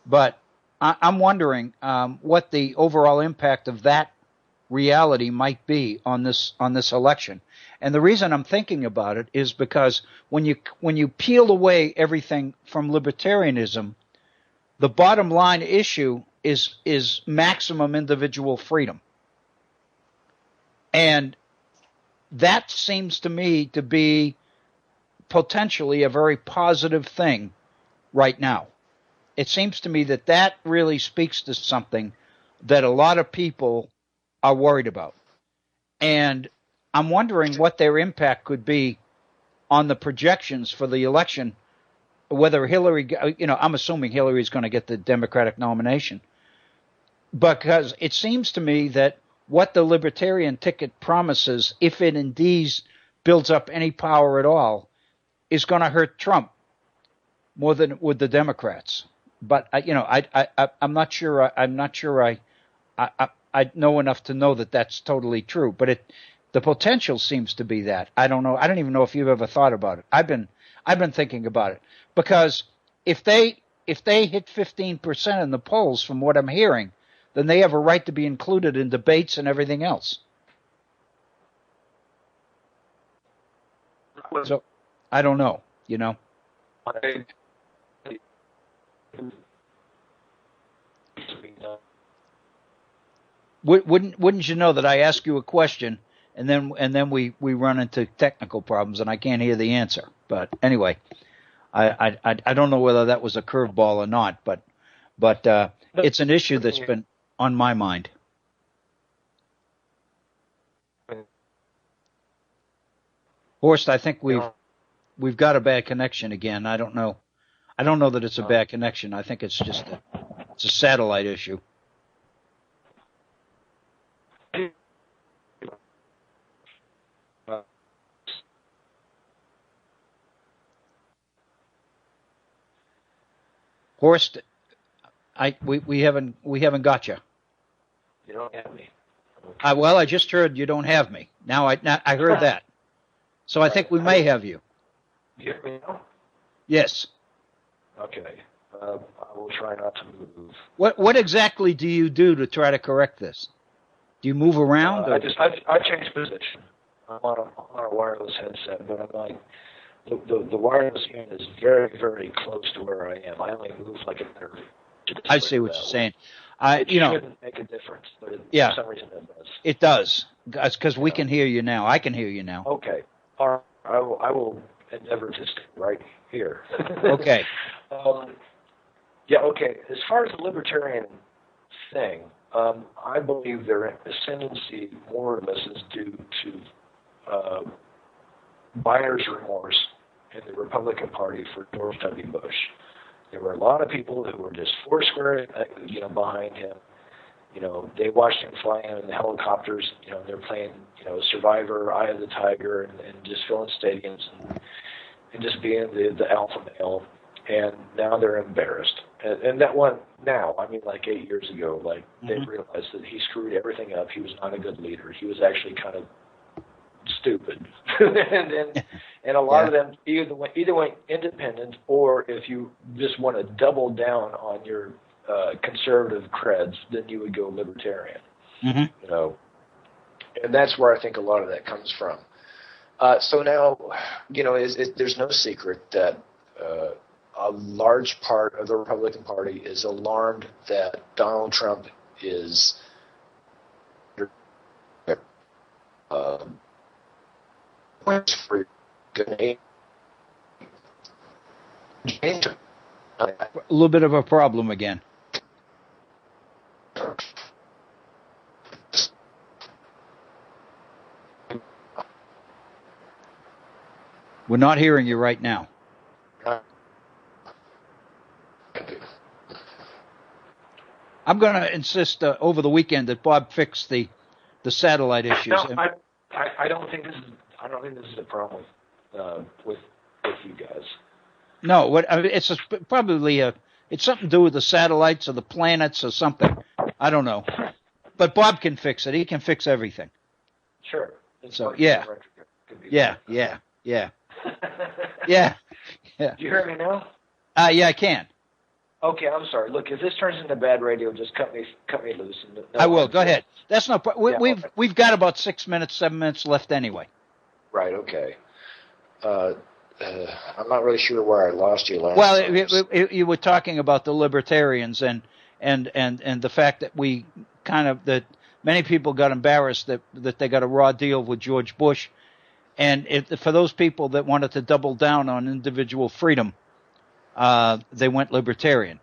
B: but I'm wondering what the overall impact of that reality might be on this election. And the reason I'm thinking about it is because when you peel away everything from libertarianism, the bottom line issue is maximum individual freedom. And that seems to me to be potentially a very positive thing right now. It seems to me that really speaks to something that a lot of people are worried about. And I'm wondering what their impact could be on the projections for the election, whether Hillary, I'm assuming Hillary is going to get the Democratic nomination, because it seems to me that what the libertarian ticket promises, if it indeed builds up any power at all, is going to hurt Trump more than with the Democrats. But I'm not sure. I'm not sure. I know enough to know that that's totally true. But the potential seems to be that. I don't know. I don't even know if you've ever thought about it. I've been thinking about it, because if they hit 15% in the polls, from what I'm hearing, then they have a right to be included in debates and everything else. So I don't know, Wouldn't you know that I ask you a question and then we run into technical problems and I can't hear the answer? But anyway, I don't know whether that was a curveball or not, but it's an issue that's been on my mind. Horst, I think we've got a bad connection again. I don't know that it's a bad connection. I think it's just it's a satellite issue. Horst, we haven't got you.
D: You don't have me.
B: Well, I just heard you don't have me. Now I heard that. So I think we may have you.
D: You hear me now?
B: Yes.
D: Okay. I will try not to move.
B: What exactly do you do to try to correct this? Do you move around?
D: I changed position. I'm on a wireless headset, but the wireless unit is very, very close to where I am. I only move like a meter.
B: I see what you're saying.
D: It shouldn't make a difference, but for some reason it does.
B: It does, because we can hear you now. I can hear you now.
D: Okay. All right. I will endeavor to stay right here.
B: Okay.
D: Yeah, okay. As far as the libertarian thing, I believe their ascendancy more or less is due to buyer's remorse in the Republican Party for George W. Bush. There were a lot of people who were just foursquare, behind him. They watched him fly in the helicopters. They're playing, Survivor, Eye of the Tiger, and just filling stadiums and just being the alpha male. And now they're embarrassed. And that one now, like 8 years ago, they realized that he screwed everything up. He was not a good leader. He was actually kind of stupid. and a lot of them either went independent, or if you just want to double down on your conservative creds, then you would go libertarian. And that's where I think a lot of that comes from. So now, there's no secret that a large part of the Republican Party is alarmed that Donald Trump is for good.
B: A little bit of a problem again. We're not hearing you right now. I'm going to insist over the weekend that Bob fix the satellite issues.
D: No, I don't think this is a problem with you guys.
B: No, it's probably it's something to do with the satellites or the planets or something. I don't know, but Bob can fix it. He can fix everything.
D: Sure.
B: So yeah.
D: Do you hear me now?
B: Yeah, I can.
D: Okay, I'm sorry. Look, if this turns into bad radio, just cut me loose.
B: I will. Go ahead. That's no problem. We've got about 7 minutes left anyway.
C: Right. Okay. I'm not really sure where I lost you last.
B: Well, you were talking about the libertarians and the fact that that many people got embarrassed that they got a raw deal with George Bush, and for those people that wanted to double down on individual freedom, they went libertarian.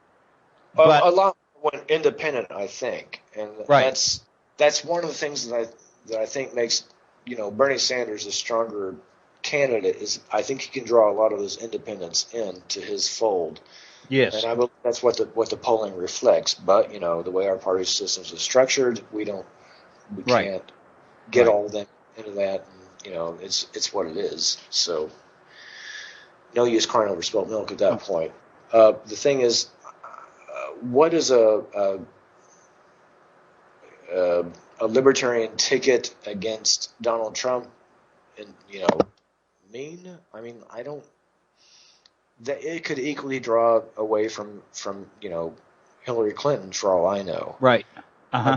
C: But a lot went independent, I think, and
B: right.
C: That's one of the things that I think makes Bernie Sanders a stronger candidate. Is I think he can draw a lot of those independents into his fold.
B: Yes,
C: and I believe that's what the polling reflects. But the way our party systems are structured, we can't get all of them into that. And, it's what it is. So no use crying over spilt milk at that point. The thing is, what is a libertarian ticket against Donald Trump? And mean? I don't. That it could equally draw away from Hillary Clinton, for all I know.
B: Right.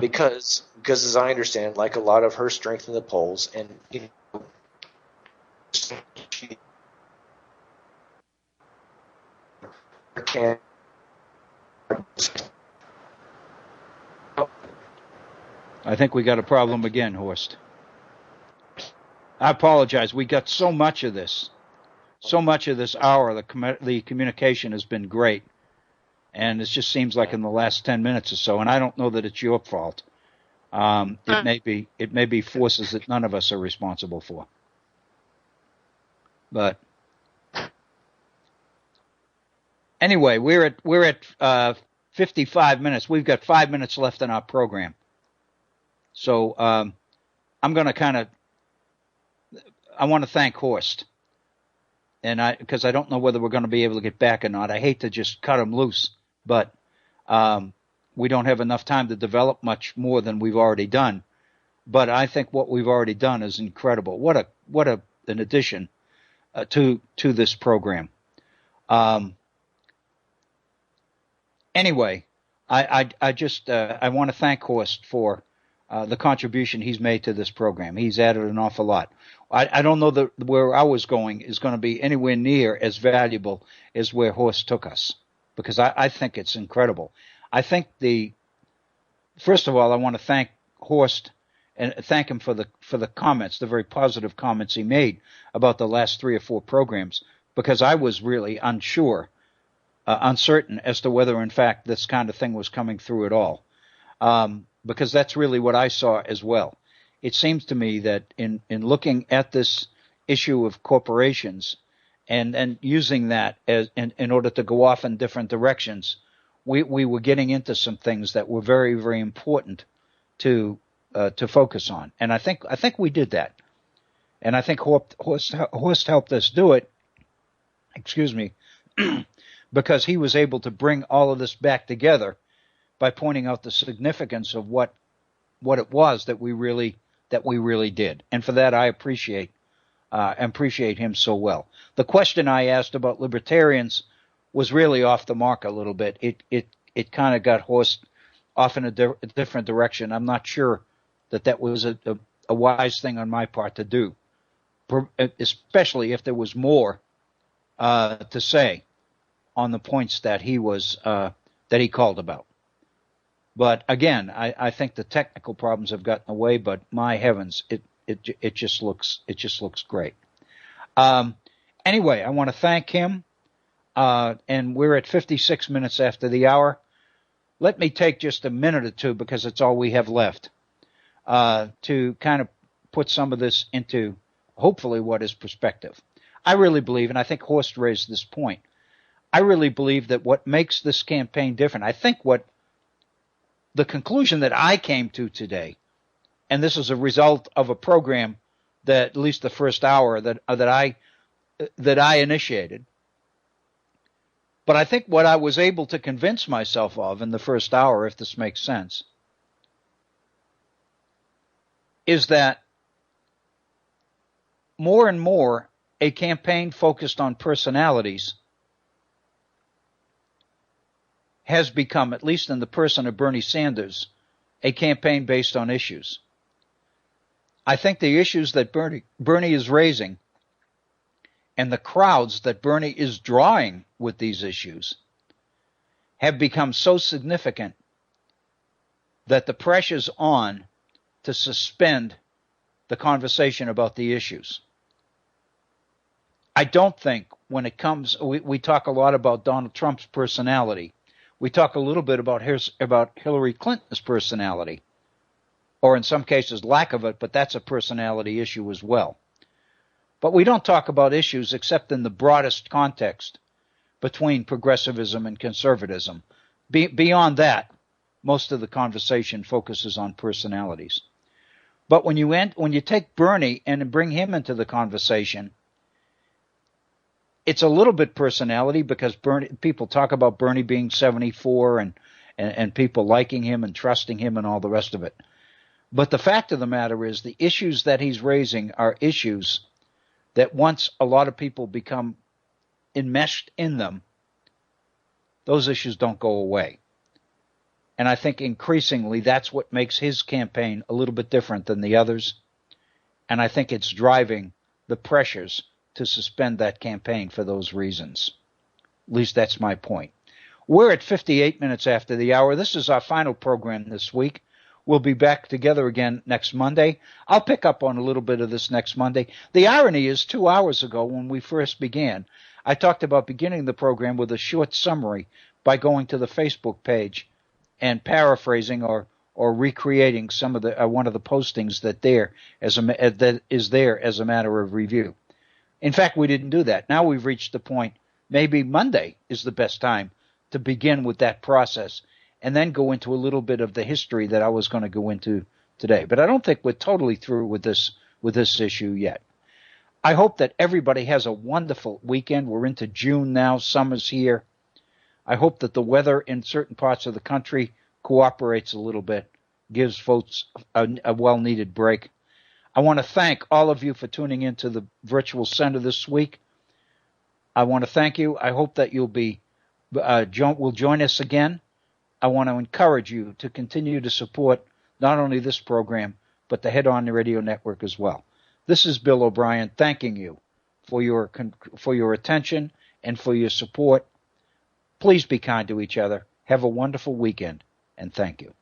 C: Because as I understand, like a lot of her strength in the polls, and she can't.
B: I think we got a problem again, Horst. I apologize. We got so much of this hour. The communication has been great, and it just seems like in the last 10 minutes or so. And I don't know that it's your fault. It may be forces that none of us are responsible for. But anyway, we're at 55 minutes. We've got 5 minutes left in our program. So I'm going to I want to thank Horst, and because I don't know whether we're going to be able to get back or not. I hate to just cut him loose, but we don't have enough time to develop much more than we've already done. But I think what we've already done is incredible. What an addition to this program. Anyway, I want to thank Horst for the contribution he's made to this program. He's added an awful lot. I don't know that where I was going is going to be anywhere near as valuable as where Horst took us, because I think it's incredible. I think first of all, I want to thank Horst and thank him for the comments, the very positive comments he made about the last 3 or 4 programs, because I was really uncertain as to whether, in fact, this kind of thing was coming through at all, because that's really what I saw as well. It seems to me that in looking at this issue of corporations and using that as in order to go off in different directions, we were getting into some things that were very, very important to focus on, and I think we did that, and I think Horst helped us do it. Excuse me, because he was able to bring all of this back together by pointing out the significance of what it was that we really did, and for that I appreciate him so well. The question I asked about libertarians was really off the mark a little bit. It kind of got Horst off in a different direction. I'm not sure that was a wise thing on my part to do, especially if there was more to say on the points that he called about. But again, I think the technical problems have gotten away. But my heavens, it just looks great. Anyway, I want to thank him, and we're at 56 minutes after the hour. Let me take just a minute or two, because it's all we have left, to kind of put some of this into hopefully what is perspective. I really believe, and I think Horst raised this point, I really believe that what makes this campaign different, I think what the conclusion that I came to today, and this is a result of a program that at least the first hour that I initiated, but I think what I was able to convince myself of in the first hour, if this makes sense, is that more and more a campaign focused on personalities has become, at least in the person of Bernie Sanders, a campaign based on issues. I think the issues that Bernie is raising and the crowds that Bernie is drawing with these issues have become so significant that the pressure's on to suspend the conversation about the issues. I don't think when it comes, we talk a lot about Donald Trump's personality. We talk a little bit about Hillary Clinton's personality, or in some cases lack of it, but that's a personality issue as well. But we don't talk about issues except in the broadest context between progressivism and conservatism. Beyond that, most of the conversation focuses on personalities. But when you take Bernie and bring him into the conversation, it's a little bit personality, because people talk about Bernie being 74 and people liking him and trusting him and all the rest of it. But the fact of the matter is the issues that he's raising are issues that once a lot of people become enmeshed in them, those issues don't go away. And I think increasingly that's what makes his campaign a little bit different than the others. And I think it's driving the pressures to suspend that campaign for those reasons. At least that's my point. We're at 58 minutes after the hour. This is our final program this week. We'll be back together again next Monday. I'll pick up on a little bit of this next Monday. The irony is 2 hours ago when we first began, I talked about beginning the program with a short summary by going to the Facebook page and paraphrasing or recreating some of the one of the postings that is there as a matter of review. In fact, we didn't do that. Now we've reached the point, maybe Monday is the best time to begin with that process and then go into a little bit of the history that I was going to go into today. But I don't think we're totally through with this issue yet. I hope that everybody has a wonderful weekend. We're into June now. Summer's here. I hope that the weather in certain parts of the country cooperates a little bit, gives folks a well-needed break. I want to thank all of you for tuning into the Virtual Center this week. I want to thank you. I hope that you'll will join us again. I want to encourage you to continue to support not only this program, but the Head On Radio Network as well. This is Bill O'Brien thanking you for your attention and for your support. Please be kind to each other. Have a wonderful weekend, and thank you.